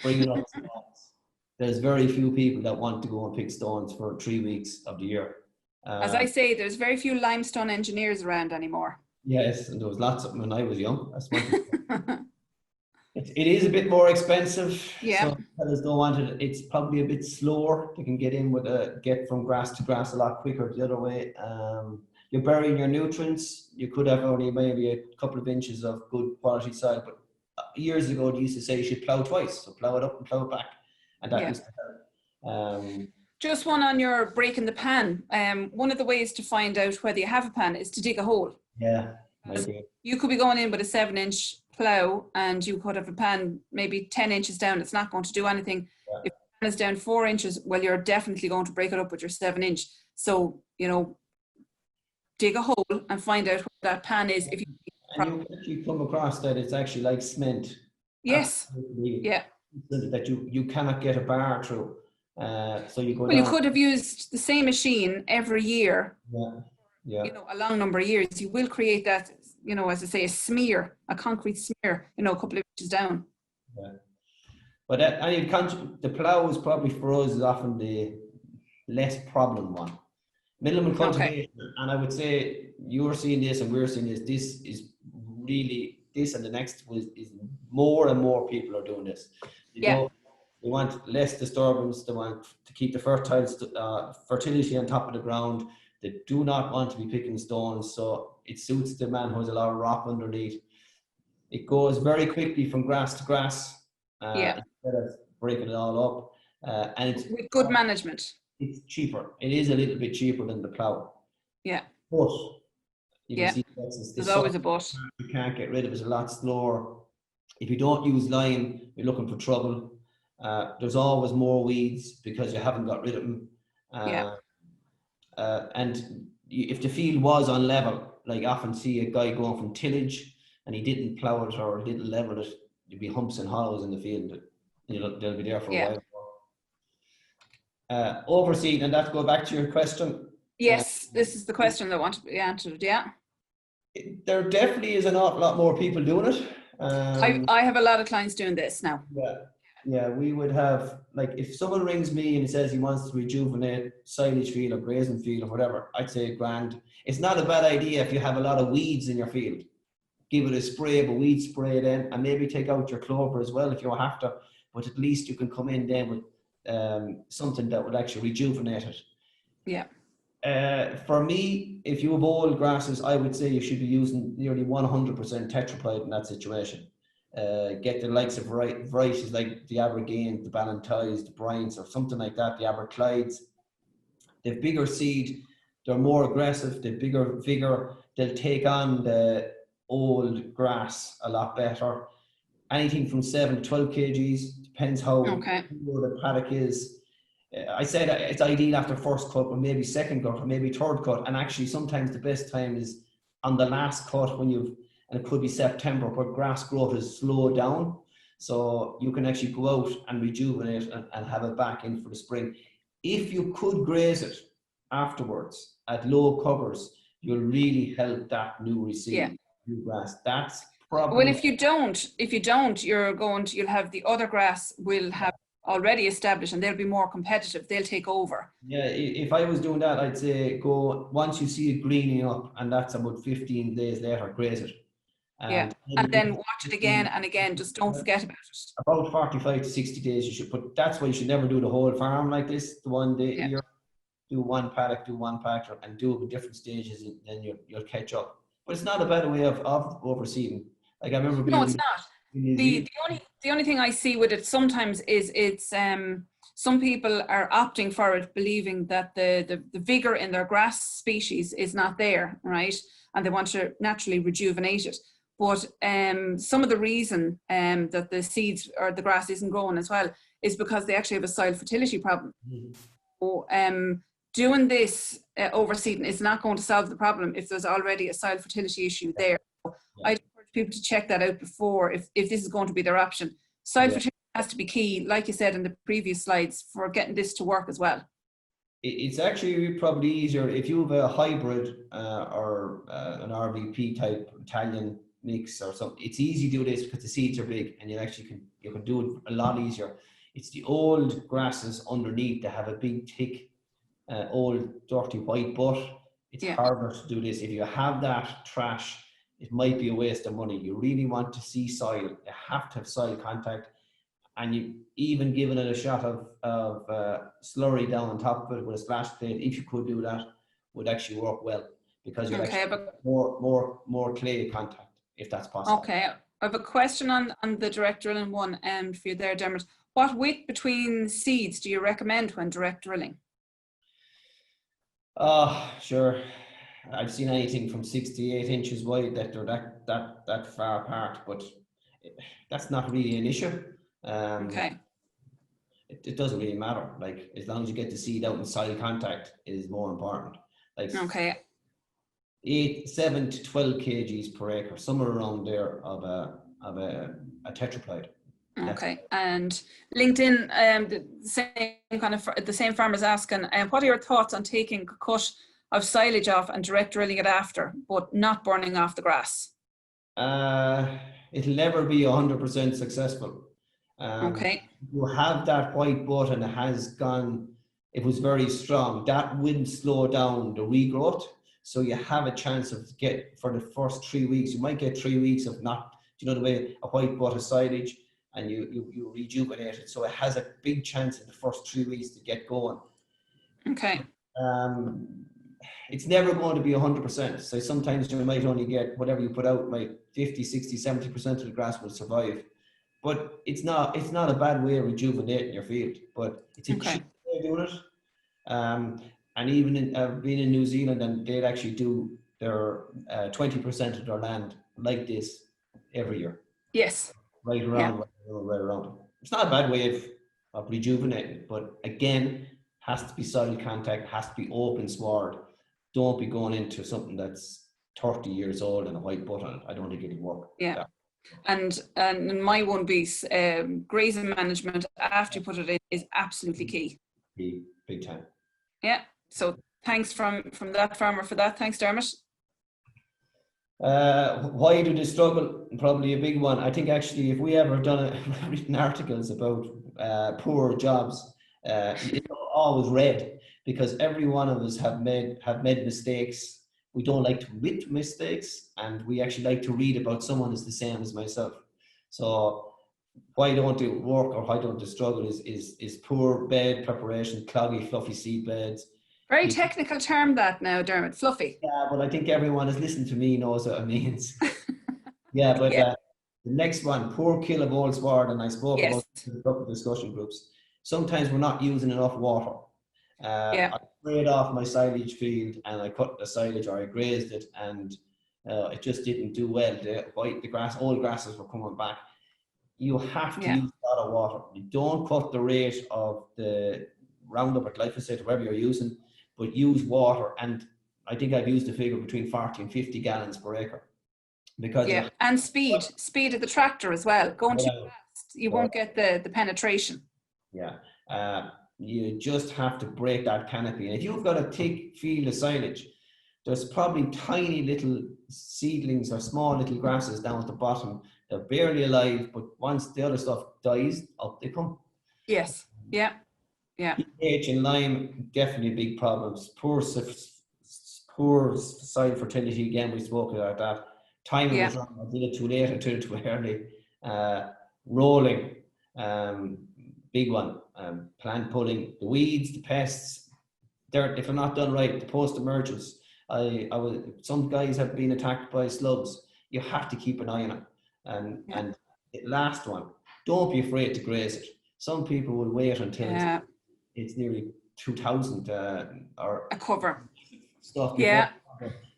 Bringing up stones. There's very few people that want to go and pick stones for 3 weeks of the year. As I say, there's very few limestone engineers around anymore. Yes, and there was lots of them when I was young. It is a bit more expensive. Yeah. So fellas don't want it. It's probably a bit slower. You can get in with get from grass to grass a lot quicker the other way. You're burying your nutrients. You could have only maybe a couple of inches of good quality soil, but years ago they used to say you should plough twice. So plough it up and plough it back, and that used to help. Just one on your breaking the pan. One of the ways to find out whether you have a pan is to dig a hole. Yeah, I agree. You could be going in with a 7-inch plough and you could have a pan maybe 10 inches down. It's not going to do anything. Yeah. If the pan is down 4 inches, well, you're definitely going to break it up with your 7-inch. So, you know, dig a hole and find out what that pan is. If you come across that it's actually like cement. Yes. Absolutely. Yeah. That you cannot get a bar through. So you go well, down. you could have used the same machine every year. Yeah. You know, a long number of years. You will create that, you know, as I say, a smear, a concrete smear, you know, a couple of inches down. Yeah. But the plough is probably for us is often the less problem one. Minimal cultivation, and I would say you're seeing this and we're seeing this. This is really and the next is more and more people are doing this. They want less disturbance. They want to keep the fertility on top of the ground. They do not want to be picking stones, so it suits the man who has a lot of rock underneath. It goes very quickly from grass to grass instead of breaking it all up. And with good management. it's cheaper. It is a little bit cheaper than the plough. Yeah. But you can Yeah. see There's always a but. you can't get rid of it a lot slower. If you don't use lime, you're looking for trouble. There's always more weeds because you haven't got rid of them. And if the field was on level, like often see a guy going from tillage and he didn't plough it or didn't level it, there'd be humps and hollows in the field. They'll be there for a while. Overseed, and that go back to your question. Yes, this is the question that wanted to be answered. Yeah. There definitely is an awful lot more people doing it. I have a lot of clients doing this now. Yeah, we would have, like, if someone rings me and says he wants to rejuvenate silage field or grazing field or whatever, I'd say grand. It's not a bad idea if you have a lot of weeds in your field. Give it a spray of a weed spray then, and maybe take out your clover as well if you have to, but at least you can come in then with something that would actually rejuvenate it. Yeah. For me, if you have old grasses, I would say you should be using nearly 100% tetraploid in that situation. Get the likes of varieties like the Abergain, the Ballantynes, the Bryants, or something like that, the Aberclydes. They've bigger seed, they're more aggressive, they've bigger vigor, they'll take on the old grass a lot better. Anything from 7 to 12 kgs, depends how poor the paddock is. I said it's ideal after first cut, or maybe second cut, or maybe third cut. And actually, sometimes the best time is on the last cut and it could be September, where grass growth is slowed down. So you can actually go out and rejuvenate and have it back in for the spring. If you could graze it afterwards at low covers, you'll really help that new reseed, new grass. That's probably... Well, if you don't, you'll have the other grass will have already established and they'll be more competitive. They'll take over. Yeah, if I was doing that, I'd say go, once you see it greening up, and that's about 15 days later, graze it. And then watch it again and again. Just don't forget about it. About 45 to 60 days you should put. That's why you should never do the whole farm like this. The one day year, do one paddock, do one patch, and do it with different stages, and then you'll catch up. But it's not a bad way of overseeding. Like I remember. No, it's not. The only thing I see with it sometimes is it's some people are opting for it, believing that the vigor in their grass species is not there, right? And they want to naturally rejuvenate it. But some of the reason that the seeds or the grass isn't growing as well is because they actually have a soil fertility problem. So doing this overseeding is not going to solve the problem if there's already a soil fertility issue there. So I encourage people to check that out before, if this is going to be their option. Soil fertility has to be key, like you said in the previous slides, for getting this to work as well. It's actually probably easier if you have a hybrid or an RVP type Italian mix or something. It's easy to do this because the seeds are big, and you can do it a lot easier. It's the old grasses underneath that have a big thick old dirty white butt. It's harder to do this. If you have that trash, it might be a waste of money. You really want to see soil. You have to have soil contact, and you even giving it a shot of slurry down on top of it with a splash plate, if you could do that, would actually work well, because you actually more clay contact, if that's possible. Okay, I have a question on the direct drilling one for you there, Dermot. What width between seeds do you recommend when direct drilling? Sure. I've seen anything from 6 to 8 inches wide that they're that far apart, but that's not really an issue. It doesn't really matter. Like, as long as you get the seed out in soil contact is more important. Like 7 to 12 kgs per acre, somewhere around there of a tetraploid. Okay, and LinkedIn, the same farmer's asking, what are your thoughts on taking a cut of silage off and direct drilling it after, but not burning off the grass? It'll never be 100% successful. You have that white butt and it was very strong. That wouldn't slow down the regrowth. So you have a chance of for the first 3 weeks, you might get 3 weeks of not, the way a white butt of silage, and you rejuvenate it. So it has a big chance in the first 3 weeks to get going. Okay. It's never going to be 100%. So sometimes you might only get whatever you put out, like 50, 60, 70% of the grass will survive. but it's not a bad way of rejuvenating your field, but it's a cheap way of doing it. And even being in New Zealand, and they'd actually do their 20% of their land like this every year. Yes. Right around. It's not a bad way of rejuvenating, but again, has to be soil contact, has to be open sward. Don't be going into something that's 30 years old and a white butt on it. I don't think it'll work. Yeah. And my one piece, grazing management after you put it in is absolutely key. Big time. Yeah. So thanks from that farmer for that. Thanks, Dermot. Why do they struggle? Probably a big one. I think actually, if we ever written articles about poor jobs, it's always read, because every one of us have made mistakes. We don't like to admit mistakes, and we actually like to read about someone who's the same as myself. So why don't it work, or why don't they struggle is poor bed preparation, cloggy, fluffy seed beds. Very technical term that now, Dermot, fluffy. Yeah, but I think everyone who's listened to me knows what it means. Yeah, but the next one, poor kill of old sward, and I spoke about in a couple of discussion groups. Sometimes we're not using enough water. I sprayed off my silage field, and I cut the silage, or I grazed it, and it just didn't do well. Old grasses were coming back. You have to use a lot of water. You don't cut the rate of the Roundup or glyphosate, whatever you're using, but use water. And I think I've used a figure between 40 and 50 gallons per acre. Because and speed of the tractor as well. Going too fast, you won't get the penetration. Yeah. You just have to break that canopy. And if you've got a thick field of silage, there's probably tiny little seedlings or small little grasses down at the bottom. They're barely alive, but once the other stuff dies, up they come. Yes. Yeah. pH and lime, definitely big problems. Poor soil fertility, again, we spoke about that. Timing was wrong. I did it too late, I did it too early. Rolling, big one. Plant pulling, the weeds, the pests, if they're not done right, the post-emergence. Some guys have been attacked by slugs. You have to keep an eye on it. And the last one, don't be afraid to graze it. Some people will wait until it's nearly 2,000 or a cover stuff.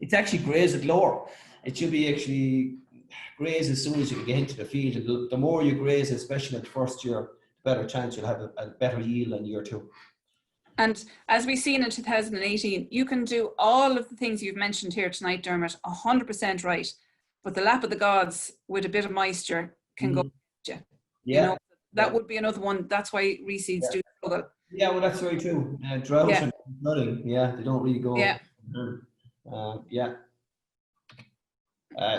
It's actually graze it lower. It should be actually graze as soon as you get into the field. The more you graze, especially in the first year, the better chance you'll have a better yield in year two. And as we've seen in 2018, you can do all of the things you've mentioned here tonight, Dermot, 100% right. But the lap of the gods with a bit of moisture can go. You know, that would be another one. That's why reseeds do struggle. Yeah, well, that's very true. Drought and flooding, they don't really go.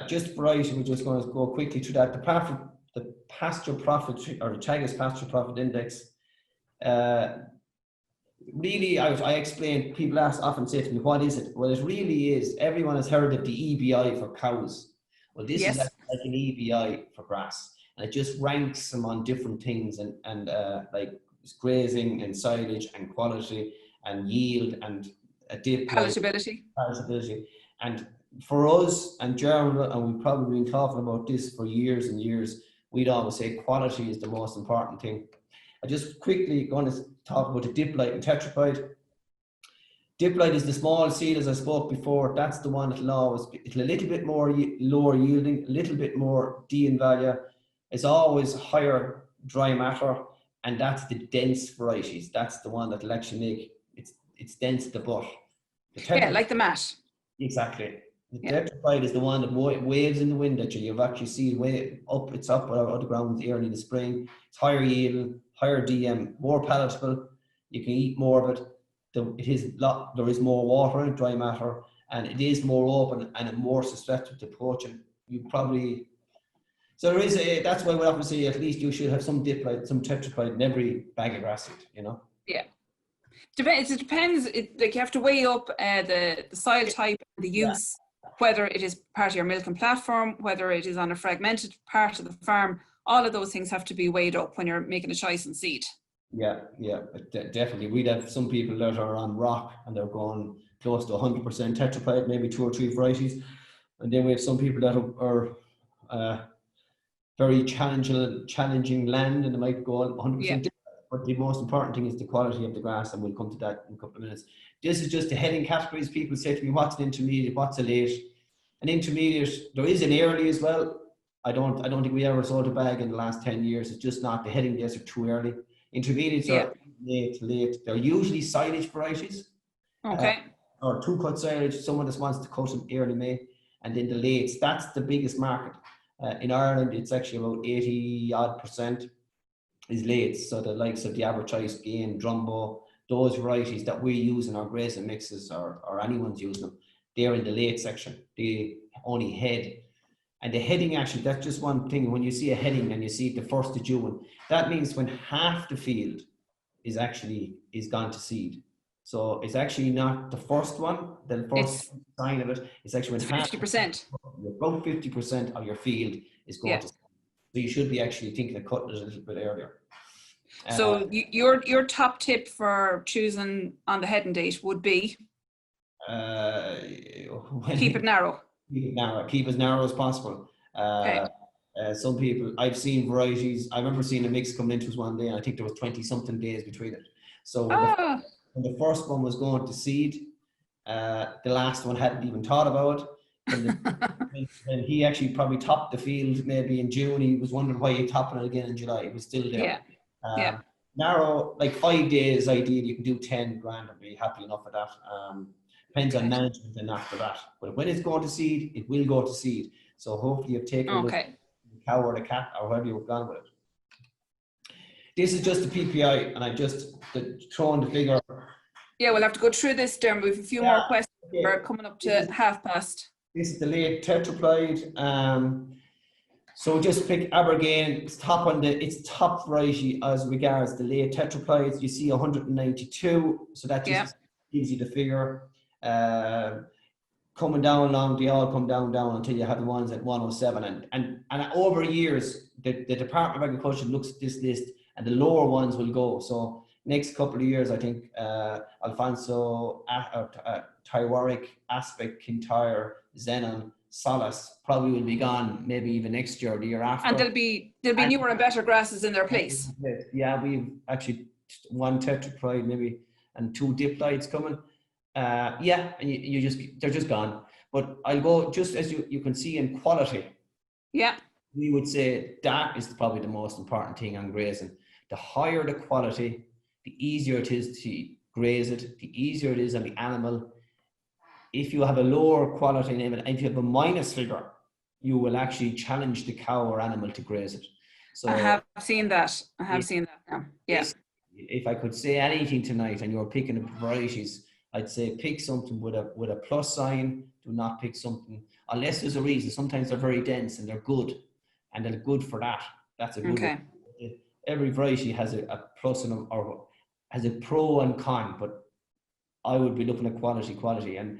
Just variety, we're just going to go quickly through that. The pasture profit, or the Teagasc pasture profit index. Really, I explain, people often say to me, what is it? Well, it really is, everyone has heard of the EBI for cows. Well, this is like an EBI for grass. And it just ranks them on different things, and like grazing and silage and quality and yield and palatability. And for us and Germinal, and we've probably been talking about this for years and years, we'd always say quality is the most important thing. I just quickly going to talk about the diploid and tetraploid. Diploid is the small seed, as I spoke before. That's the one it'll a little bit more lower yielding, a little bit more D in value. It's always higher dry matter, and that's the dense varieties. That's the one that'll actually make it's dense at the butt. Like the mat. Exactly. The tetraploid is the one that waves in the wind that you've actually seen way up. It's up out of the ground early in the spring. It's higher yield, higher DM, more palatable. You can eat more of it. There is more water and dry matter, and it is more open and more susceptible to poaching. So there is that's why we often say at least you should have some diploid, some tetraploid in every bag of grass seed, you know? Yeah. It depends. Like you have to weigh up the soil type, the use, whether it is part of your milking platform, whether it is on a fragmented part of the farm. All of those things have to be weighed up when you're making a choice in seed. Yeah, definitely. We'd have some people that are on rock and they're going close to 100% tetraploid, maybe 2 or 3 varieties. And then we have some people that are very challenging land, and it might go 100% Yeah. different. But the most important thing is the quality of the grass, and we'll come to that in a couple of minutes. This is just the heading categories. People say to me, what's an intermediate, what's a late? An intermediate, there is an early as well. I don't think we ever sold a bag in the last 10 years. It's just not, the heading days are too early. Intermediates are late. They're usually silage varieties. Okay. Or two cut silage. Someone just wants to cut them early May. And then the lates, that's the biggest market. In Ireland, it's actually about 80% is lates. So the likes of the average choice, Gain, Drumbo, those varieties that we use in our grazing mixes, or anyone's using them, they're in the late section. They only head. And the heading, actually, that's just one thing. When you see a heading and you see it the 1st of June, that means when half the field is gone to seed. So it's actually not the first one, the first sign of it. It's actually when 50%. About 50% of your field is going to seed. So you should be actually thinking of cutting it a little bit earlier. So your top tip for choosing on the heading date would be? Keep it narrow. Keep as narrow as possible. Some people, I've seen varieties. I remember seeing a mix coming into us one day, and I think there was 20-something days between it. So when the first one was going to seed, the last one hadn't even thought about it. And he actually probably topped the field maybe in June. He was wondering why he topped it again in July. It was still there. Narrow, like 5 days ideally. You can do 10 grand and be happy enough with that. Depends on management and after that. But when it's going to seed, it will go to seed. So hopefully you've taken a look at the cow or the cat or wherever you've gone with it. This is just the PPI, and I just thrown the figure. Yeah, we'll have to go through this, Dermot. We have a few more questions. We're coming up to past. This is the late tetraploid. So just pick Abergain. It's top variety as regards the late tetraploids. You see 192. So that just gives you the figure. Coming down along, they all come down until you have the ones at 107. And over years, the Department of Agriculture looks at this list, and the lower ones will go. So next couple of years, I think Alfonso, Tywaric, Aspect, Kintyre, Zenon, Solace probably will be gone, maybe even next year or the year after. And there'll be newer and better grasses in their place. Yeah, we've actually one tetraploid maybe and two diploids coming. And they're just gone. But I'll go just as you can see in quality. Yeah. We would say that is probably the most important thing on grazing. The higher the quality, the easier it is to graze it, the easier it is on the animal. If you have a lower quality name, and if you have a minus figure, you will actually challenge the cow or animal to graze it. So I have seen that. Now. Yeah. If I could say anything tonight, and you're picking up varieties, I'd say pick something with a plus sign. Do not pick something unless there's a reason. Sometimes they're very dense and they're good, and they're good for that. That's a good one. Every variety has a plus or has a pro and con, but I would be looking at quality, and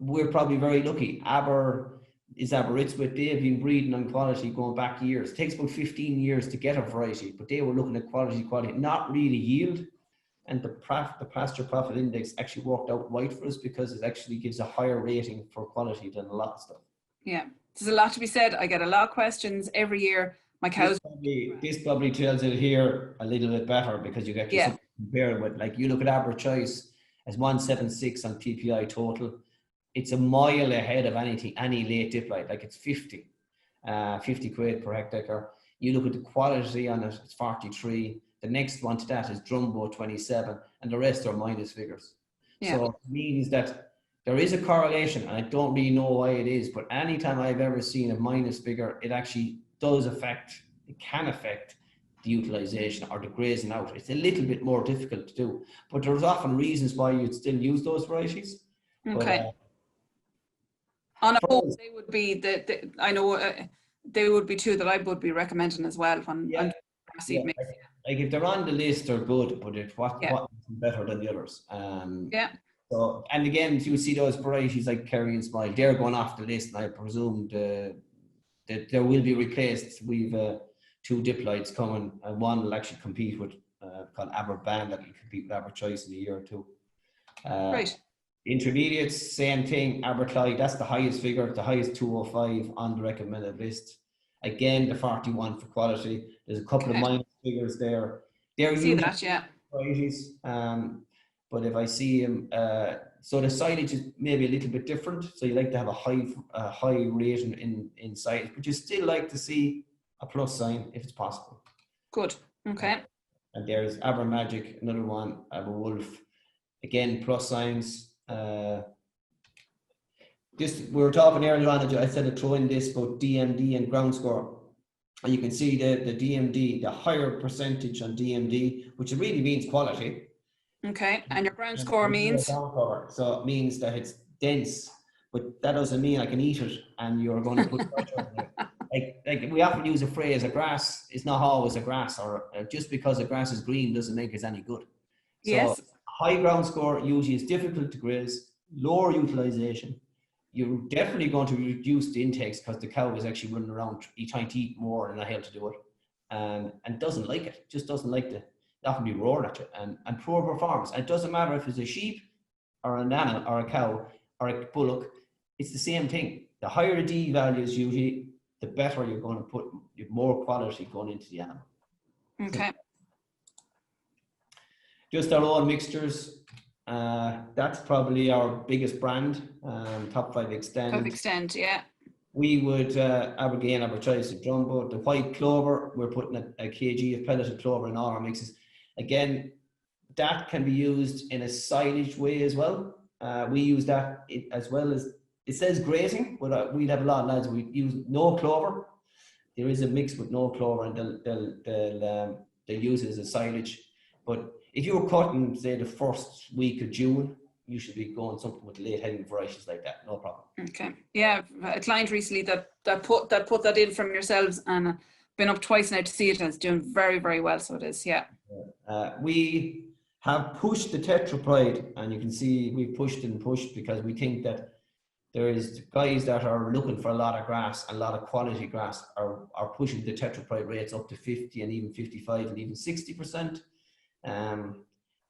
we're probably very lucky. Aberystwyth, they've been breeding on quality going back years. It takes about 15 years to get a variety, but they were looking at quality, not really yield. And the pasture profit index actually worked out right for us because it actually gives a higher rating for quality than a lot of stuff. Yeah, there's a lot to be said. I get a lot of questions every year. My cows. This probably tells it here a little bit better because you get something to compare with. Like you look at average choice as 176 on PPI total. It's a mile ahead of any late diploid. Like it's 50 quid per hectare. You look at the quality on it, it's 43. The next one to that is Drumbo 27, and the rest are minus figures. So it means that there is a correlation, and I don't really know why it is, but anytime I've ever seen a minus figure, it actually can affect the utilization or the grazing out. It's a little bit more difficult to do, but there's often reasons why you'd still use those varieties. Okay. On a whole, they would be I know they would be two that I would be recommending as well. Like if they're on the list, they're good, but what is better than the others? So, and again, if you see those varieties like Kerry and Smile, they're going off the list, and I presume that there will be replaced. We've two diploids coming, and one will actually compete with called Aberban that will compete with Aberchoice in a year or two. Right. Intermediates, same thing, Aberclyde, that's the highest figure, the highest 205 on the recommended list. Again, the 41 for quality. There's a couple of minor figures there. They're See usually that, yeah. varieties, but if I see them, so the silage is maybe a little bit different. So you like to have a high rate in silage, but you still like to see a plus sign if it's possible. Good, okay. And there's Abermagic, another one, Aberwolf, again, plus signs. We were talking earlier on, I said to throw in this about DMD and ground score. And you can see the DMD, the higher percentage on DMD, which really means quality. Okay, and your ground score means? So it means that it's dense, but that doesn't mean I can eat it and you're going to put pressure on it. Like we often use a phrase, a grass is not always a grass, or just because a grass is green doesn't make it any good. So yes. High ground score usually is difficult to graze, lower utilization. You're definitely going to reduce the intakes because the cow is actually running around trying to eat more than I have to do it, and doesn't like it. Just doesn't like to often be roaring at you, and poor performance. And it doesn't matter if it's a sheep or an animal or a cow or a bullock. It's the same thing. The higher the D values usually, the better you're going to put more quality going into the animal. Okay. Just our own mixtures. That's probably our biggest brand. Top 5 Extend. Top Extend, yeah. We would Abergain, Aberchoice, Jumbo. The white clover, we're putting a kg of pelleted clover in all our mixes. Again, that can be used in a silage way as well. We use that as well as, it says grazing, but we'd have a lot of lads, we use no clover. There is a mix with no clover, and they'll use it as a silage. But if you were cutting, say, the first week of June, you should be going something with late heading varieties like that, no problem. Okay. Yeah, a client recently that put that in from yourselves, and been up twice now to see it, and it's doing very, very well. So it is, yeah. We have pushed the tetraploid, and you can see we pushed and pushed because we think that there is guys that are looking for a lot of grass, and a lot of quality grass are pushing the tetraploid rates up to 50 and even 55 and even 60%.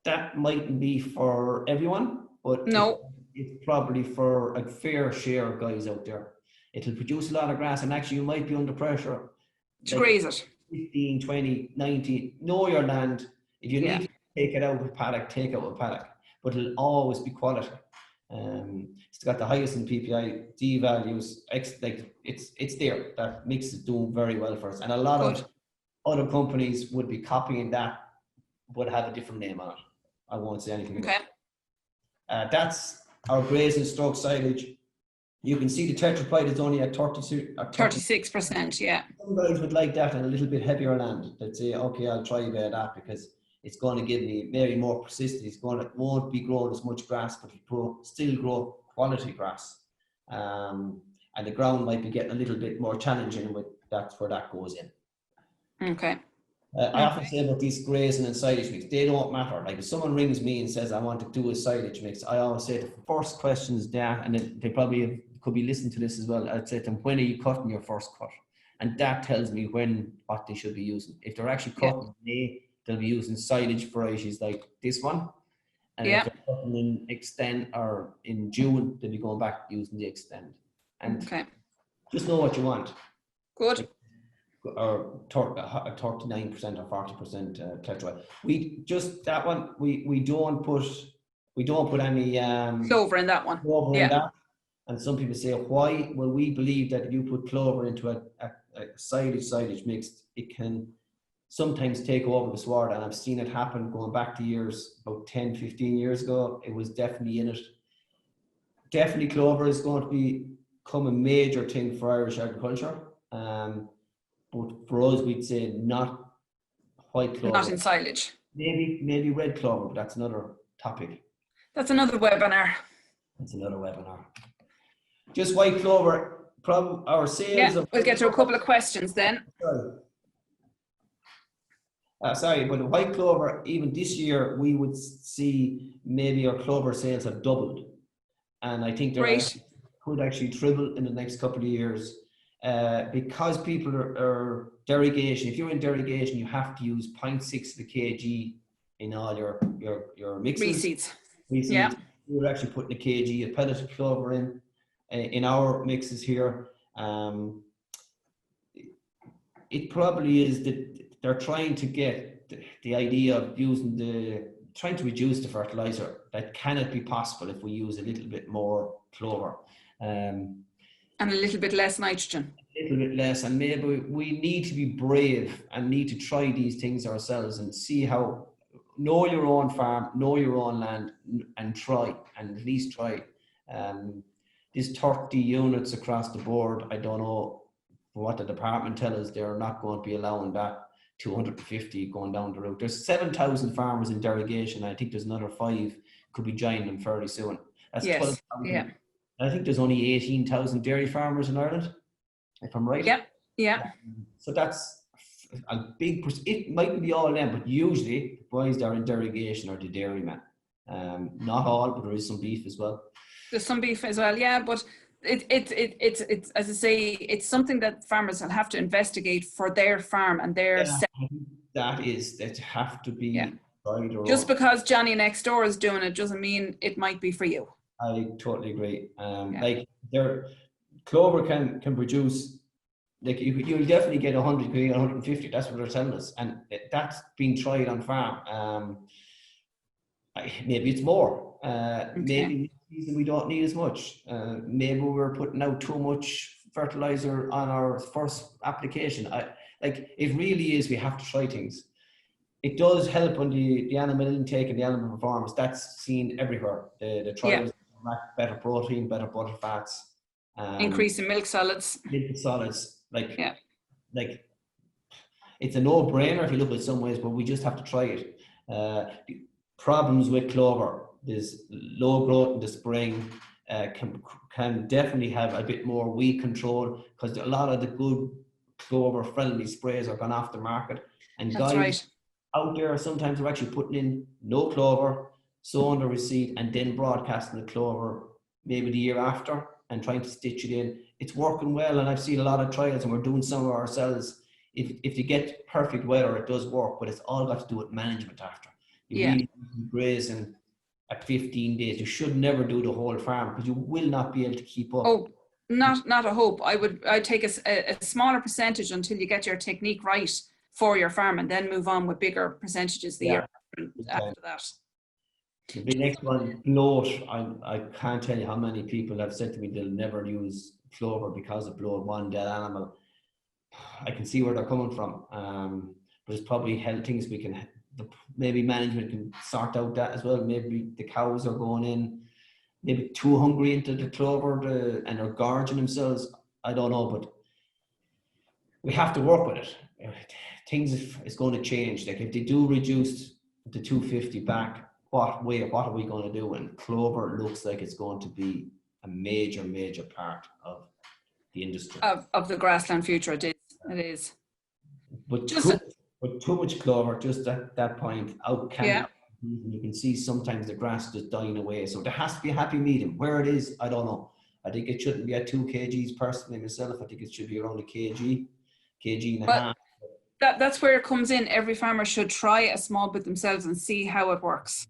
That mightn't be for everyone, but no, it's probably for a fair share of guys out there. It'll produce a lot of grass, and actually you might be under pressure to graze it. 15, 20, 90, know your land. If you need to take it out of paddock, take it out of paddock, but it'll always be quality. It's got the highest in PPI, D values, it's there. That mix is doing very well for us, and a lot of other companies would be copying that, but have a different name on it. I won't say anything about it. That's our grazing stroke silage. You can see the tetraploid is only at 36%. Yeah. Some guys would like that and a little bit heavier land. They'd say, okay, I'll try a bit of that because it's going to give me maybe more persistence. It won't be growing as much grass, but it'll still grow quality grass. And the ground might be getting a little bit more challenging, that's where that goes in. Okay. I often say about these grazing and silage mix, they don't matter. Like if someone rings me and says, I want to do a silage mix, I always say the first question is that, and they probably could be listening to this as well. I'd say to them, when are you cutting your first cut? And that tells me what they should be using. If they're actually cutting May, they'll be using silage varieties like this one. And if they're cutting in Extend or in June, they'll be going back using the Extend. And just know what you want. Good. Like, or 39% or 40% tetraploid. We just that one we don't put any clover in that one. Clover in that. And some people say, why? Well, we believe that if you put clover into a silage mix, it can sometimes take over the sward, and I've seen it happen going back to years about 10, 15 years ago. It was definitely in it. Definitely clover is going to become a major thing for Irish agriculture. But for us, we'd say not white clover. Not in silage. Maybe red clover, but that's another topic. That's another webinar. Just white clover, our sales. Yeah, we'll get to a couple of questions then. Sorry, but the white clover, even this year, we would see maybe our clover sales have doubled. And I think they could actually triple in the next couple of years. Because people are derogation. If you're in derogation, you have to use 0.6 of a kg in all your mixes. Reseeds. Yeah. we're actually putting a kg of pellet clover in our mixes here. It probably is that they're trying to get the idea of trying to reduce the fertilizer. That cannot be possible if we use a little bit more clover. And a little bit less nitrogen. A little bit less, and maybe we need to be brave and need to try these things ourselves and see how, know your own farm, know your own land, and try, and at least try. These 30 units across the board, I don't know what the department tell us, they're not going to be allowing that 250 going down the route. There's 7,000 farmers in derogation. I think there's another 5 could be joining them fairly soon. That's 12,000. Yeah. I think there's only 18,000 dairy farmers in Ireland, if I'm right. Yeah. So that's a big it mightn't be all of them, but usually the boys that are in derogation are the dairymen. Not all, but there is some beef as well. There's some beef as well, yeah, but it's as I say, it's something that farmers will have to investigate for their farm and their that have to be tried. Just because Johnny next door is doing it doesn't mean it might be for you. I totally agree. Like clover can produce, like you'll definitely get 100, 150. That's what they're telling us, and that's being tried on farm. Maybe it's more. Maybe we don't need as much. Maybe we're putting out too much fertilizer on our first application. It really is. We have to try things. It does help on the animal intake and the animal performance. That's seen everywhere. The trials, better protein, better butter fats, increase in milk solids. It's a no-brainer if you look at it some ways, but we just have to try it. Problems with clover: there's low growth in the spring, can definitely have a bit more weed control because a lot of the good clover friendly sprays are gone off the market, and guys out there sometimes are actually putting in no clover, sowing the reseed, and then broadcasting the clover maybe the year after and trying to stitch it in. It's working well, and I've seen a lot of trials, and we're doing some of ourselves. If you get perfect weather, it does work, but it's all got to do with management after. You really need to be grazing at 15 days. You should never do the whole farm because you will not be able to keep up. Oh, not a hope. I'd take a smaller percentage until you get your technique right for your farm, and then move on with bigger percentages the year after that. The next one, bloat. I can't tell you how many people have said to me they'll never use clover because of bloat, one dead animal. I can see where they're coming from, but it's probably health things we can. Maybe management can sort out that as well. Maybe the cows are going in, maybe too hungry into the clover and are gorging themselves. I don't know, but we have to work with it. Things is going to change. Like if they do reduce the 250 back, what are we going to do? And clover looks like it's going to be a major part of the industry. Of the grassland future, it is. But too much clover, just at that point, you can see sometimes the grass just dying away. So there has to be a happy medium. Where it is, I don't know. I think it shouldn't be at 2 kgs personally myself. I think it should be around a kg and a half. That's where it comes in. Every farmer should try a small bit themselves and see how it works.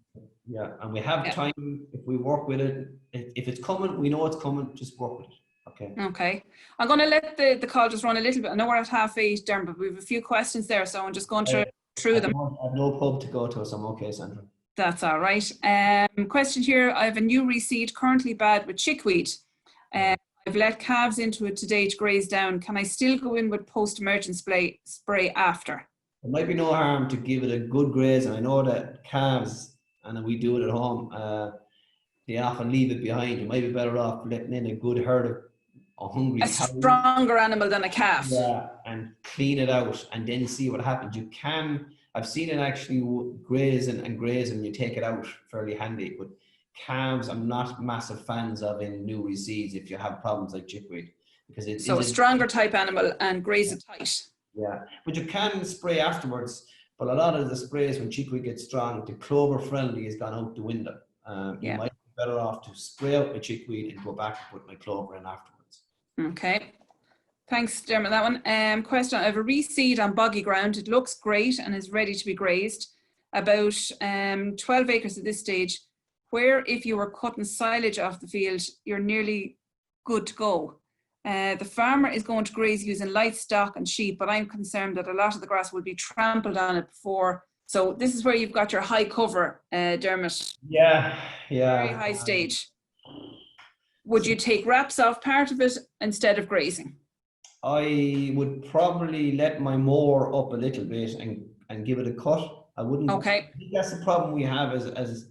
Yeah, and we have time if we work with it. If it's coming, we know it's coming, just work with it. Okay. I'm going to let the call just run a little bit. I know we're at 8:30, Dermot, but we have a few questions there, so I'm just going through them. I have no pub to go to, so I'm okay, Sandra. That's all right. Question here. I have a new reseed, currently bad with chickweed. I've let calves into it today to graze down. Can I still go in with post-emergent spray after? There might be no harm to give it a good graze, and I know that calves, and we do it at home, they often leave it behind. You might be better off letting in a good herd of hungry cows. Stronger animal than a calf. Yeah, and clean it out and then see what happens. You can, I've seen it actually grazing, you take it out fairly handy, but calves I'm not massive fans of in new reseeds if you have problems like chickweed, because it's a stronger type animal and graze it tight. Yeah, but you can spray afterwards, but a lot of the sprays when chickweed gets strong, the clover friendly has gone out the window. You might be better off to spray out my chickweed and go back and put my clover in afterwards. Okay, thanks Dermot, that one. Question, I have a reseed on boggy ground. It looks great and is ready to be grazed. About 12 acres at this stage. where if you were cutting silage off the field, you're nearly good to go. The farmer is going to graze using light stock and sheep, but I'm concerned that a lot of the grass will be trampled on it before. So this is where you've got your high cover, Dermot. Yeah, yeah. Very high stage. Would you take wraps off part of it instead of grazing? I would probably let my mower up a little bit and give it a cut. I wouldn't. Okay. I think that's the problem we have as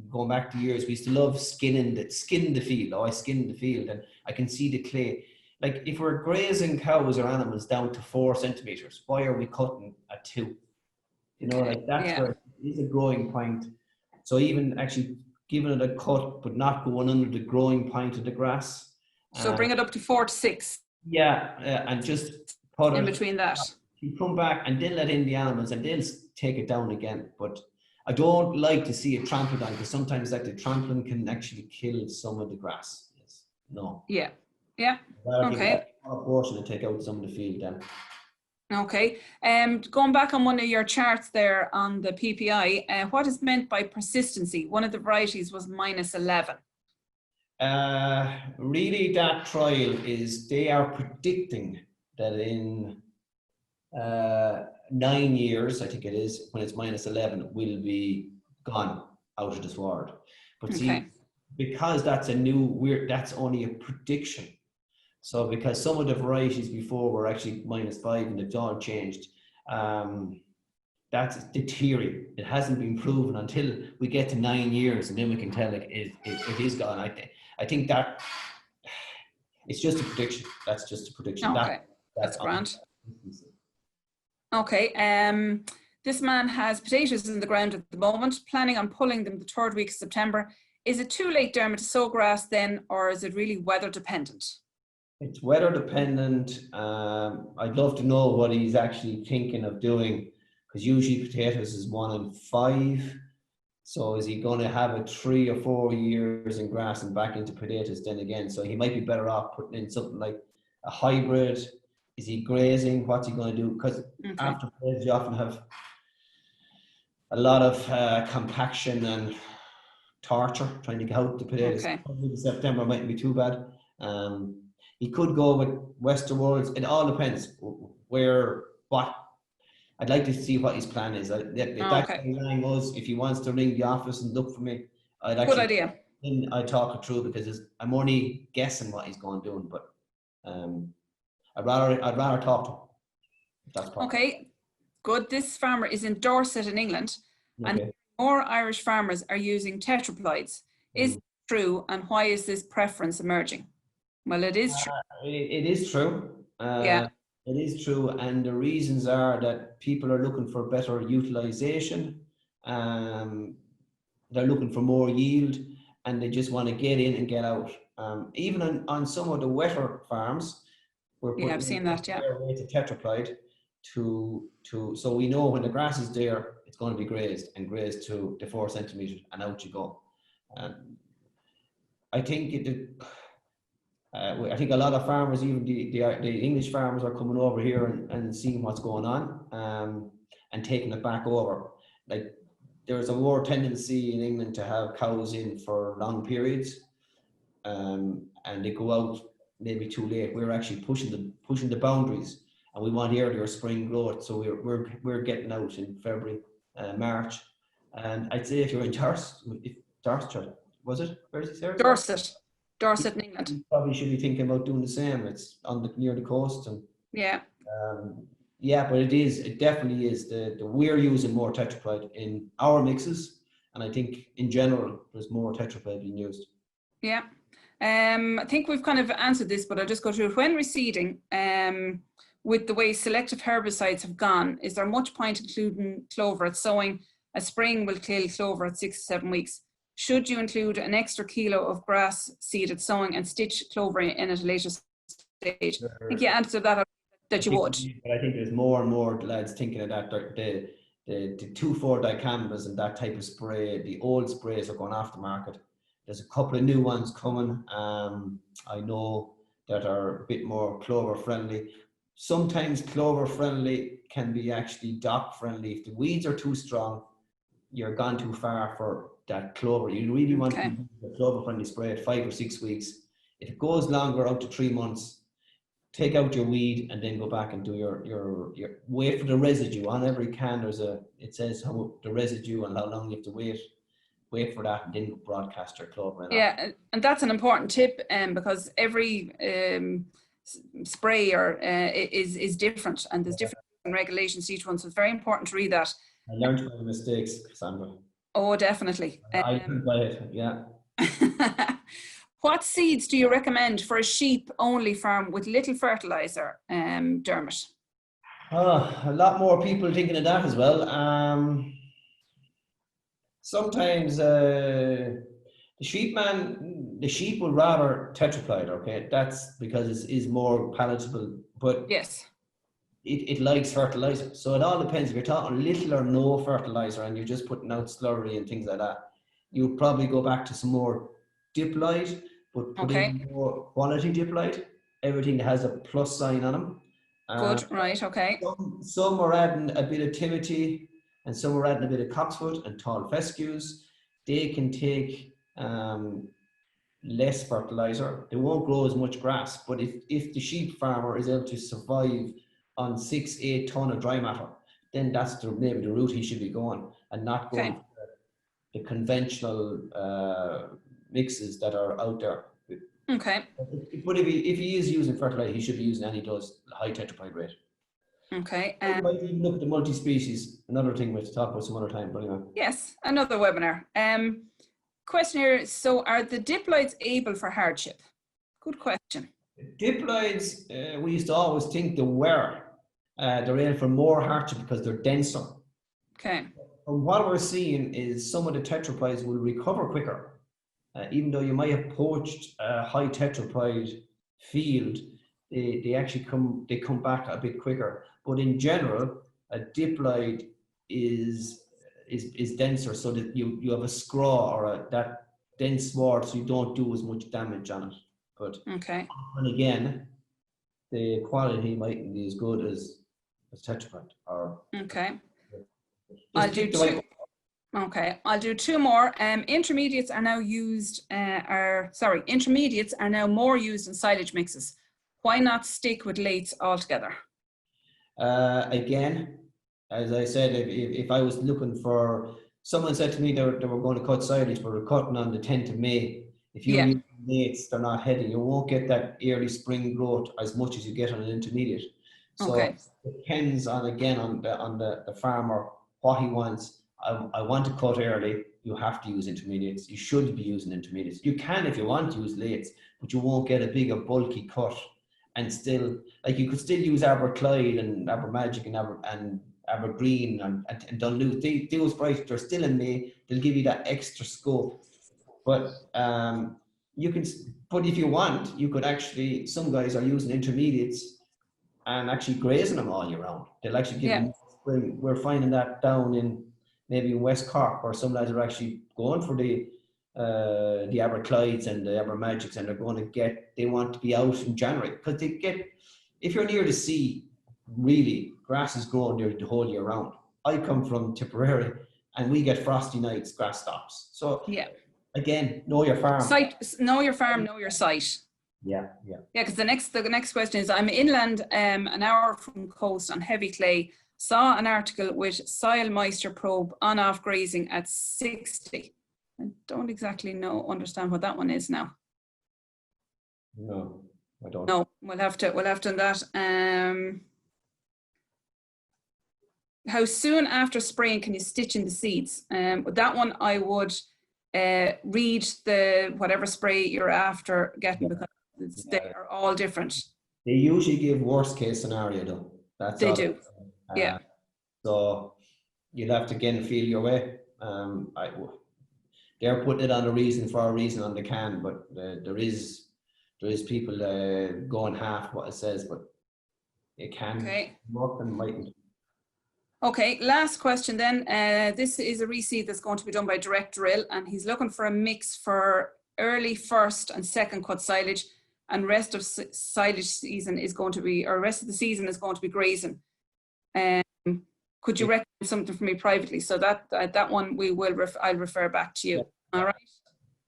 going back to years. We used to love skin the field. Oh, I skinned the field, and I can see the clay. Like if we're grazing cows or animals down to 4 centimeters, why are we cutting at 2? You know, like that's where it is a growing point. So even actually giving it a cut, but not going under the growing point of the grass. So bring it up to 4 to 6. Yeah, and just put in it between that. You come back and then let in the animals and they'll take it down again. But I don't like to see it trampled on, because sometimes like the trampling can actually kill some of the grass. Yes. No. Yeah. Yeah. Okay. A portion and take out some of the field then. Okay. Going back on one of your charts there on the PPI, what is meant by persistency? One of the varieties was -11. Really, that trial is they are predicting that in 9 years, I think it is, when it's -11, will be gone out of the sward. But see, because that's that's only a prediction. So because some of the varieties before were actually -5 and it's all changed, that's the theory. It hasn't been proven until we get to 9 years, and then we can tell it is gone. I think that it's just a prediction. That's just a prediction. Okay, that's grand. Okay, this man has potatoes in the ground at the moment, planning on pulling them the 3rd week of September. Is it too late, Dermot, to sow grass then, or is it really weather dependent? It's weather dependent. I'd love to know what he's actually thinking of doing, because usually potatoes is 1 in 5. So is he going to have a 3 or 4 years in grass and back into potatoes then again? So he might be better off putting in something like a hybrid. Is he grazing? What's he going to do? Because after potatoes, you often have a lot of compaction and torture trying to get out the potatoes. Probably September mightn't be too bad. He could go with Westerwolds. It all depends what. I'd like to see what his plan is. If he wants to ring the office and look for me, good idea. I'd talk it through, because I'm only guessing what he's going to do, but I'd rather talk to him. If that's possible. Okay, good. This farmer is in Dorset in England, and more Irish farmers are using tetraploids. Is it true, and why is this preference emerging? Well, it is true. It is true. It is true, and the reasons are that people are looking for better utilization. They're looking for more yield, and they just want to get in and get out. Even on some of the wetter farms, we're putting I've seen that. Yeah, to tetraploid so we know when the grass is there, it's going to be grazed to the 4 centimeters, and out you go. I think I think a lot of farmers, even the English farmers, are coming over here and seeing what's going on, and taking it back over. Like, there's a more tendency in England to have cows in for long periods, and they go out maybe too late. We're actually pushing the boundaries, and we want earlier spring growth. So we're getting out in February, March, and I'd say if you're in Dorset, was it? Where is it? Dorset in England. You probably should be thinking about doing the same. It's near the coast, and but it definitely is. We're using more tetraploid in our mixes, and I think in general there's more tetraploid being used. Yeah, I think we've kind of answered this, but I'll just go through it. When reseeding, with the way selective herbicides have gone, is there much point including clover at sowing? A spring will kill clover at 6 to 7 weeks. Should you include an extra kilo of grass seed at sowing and stitch clover in at a later stage? I think you answered that you would. But I think there's more and more lads thinking of that. The 2,4-dicambas and that type of spray, the old sprays are going off the market. There's a couple of new ones coming. I know that are a bit more clover friendly. Sometimes clover friendly can be actually dock friendly. If the weeds are too strong, you're gone too far for that clover. You really want Okay. to do the clover friendly spray at 5 or 6 weeks. If it goes longer, out to 3 months, take out your weed and then go back and do your wait for the residue. On every can it says how the residue and how long you have to wait for that, and then broadcast your clover. Yeah, and that's an important tip, because every spray is different, and there's different regulations to each one, so it's very important to read that. I learned from my mistakes, Sandra. Oh, definitely. I think by it, yeah. What seeds do you recommend for a sheep only farm with little fertilizer, Dermot? Oh, a lot more people thinking of that as well. Sometimes the sheep would rather tetraploid, okay? That's because it is more palatable, but Yes. it likes fertilizer. So it all depends. If you're talking little or no fertilizer and you're just putting out slurry and things like that, you would probably go back to some more diploid, but put in more quality diploid, everything that has a plus sign on them. Good, right, okay. Some are adding a bit of Timothy, and some are adding a bit of Coxwood and tall fescues. They can take less fertilizer. They won't grow as much grass, but if the sheep farmer is able to survive on 6-8 ton of dry matter, then that's maybe the route he should be going, and not going for the conventional mixes that are out there. Okay. But if he is using fertilizer, he should be using any of those high tetraploid rate. Okay. I might even look at the multi-species, another thing we have to talk about some other time, but anyway. Yes, another webinar. Question here, so are the diploids able for hardship? Good question. Diploids, we used to always think they were. They're able for more hardship because they're denser. Okay. And what we're seeing is some of the tetraploids will recover quicker. Even though you might have poached a high tetraploid field, they actually come back a bit quicker. But in general, a diploid is denser, so that you have a scraw or that dense sward, so you don't do as much damage on it. But and again, the quality mightn't be as good as tetraploid. I'll do two more. Intermediates are now more used in silage mixes. Why not stick with lates altogether? Again, as I said, if I was looking for, someone said to me they were going to cut silage, but we're cutting on the 10th of May. If you use lates, they're not heady. You won't get that early spring growth as much as you get on an intermediate. So it depends on the farmer, what he wants. I want to cut early. You have to use intermediates. You should be using intermediates. You can if you want to use lates, but you won't get a bigger bulky cut. And still, like, you could still use Aberclyde and Abermagic and Abergreen and Dunluce. Those varieties, they're still in May. They'll give you that extra scope. But you can. But if you want, you could actually. Some guys are using intermediates and actually grazing them all year round. They'll actually give them spring. We're finding that down in maybe West Cork, where some lads are actually going for the Aberclydes and the Abermagics, and they want to be out in January, because if you're near the sea, really, grass is growing there the whole year round. I come from Tipperary, and we get frosty nights, grass stops. So again, know your farm. Know your farm, know your site. Yeah. Because the next question is, I'm inland, an hour from coast on heavy clay. Saw an article with soil moisture probe on-off grazing at 60. I don't exactly understand what that one is now. No, I don't. No, we'll have to do that. How soon after spraying can you stitch in the seeds? That one I would read the whatever spray you're after getting, because they are all different. They usually give worst case scenario though. They do. So you'll have to again feel your way. They're putting it on a reason on the can, but there is people going half what it says, but it can work and mightn't. Okay, last question then. This is a reseed that's going to be done by direct drill, and he's looking for a mix for early first and second cut silage, and rest of silage season is going to be, or rest of the season is going to be grazing. could you recommend something for me privately? So that one I'll refer back to you. Yeah. All right,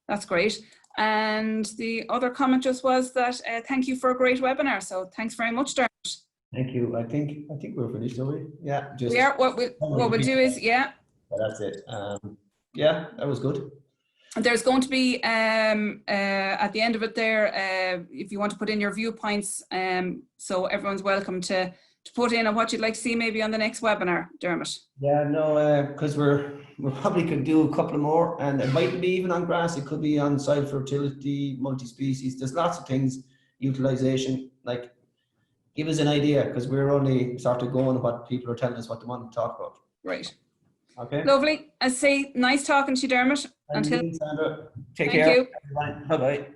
that's great. And the other comment just was that thank you for a great webinar. So thanks very much, Dermot. Thank you. I think we're finished, are we? Yeah. We are. What we'll do is, yeah. That's it. Yeah, that was good. There's going to be at the end of it there, if you want to put in your viewpoints, so everyone's welcome to put in on what you'd like to see maybe on the next webinar, Dermot. Yeah, no, because we probably could do a couple more, and it mightn't be even on grass. It could be on soil fertility, multi-species. There's lots of things, utilization. Like, give us an idea, because we're only sort of going what people are telling us what they want to talk about. Right. Okay. Lovely. I say, nice talking to you, Dermot. Until Sandra, take care. Thank you. Bye bye.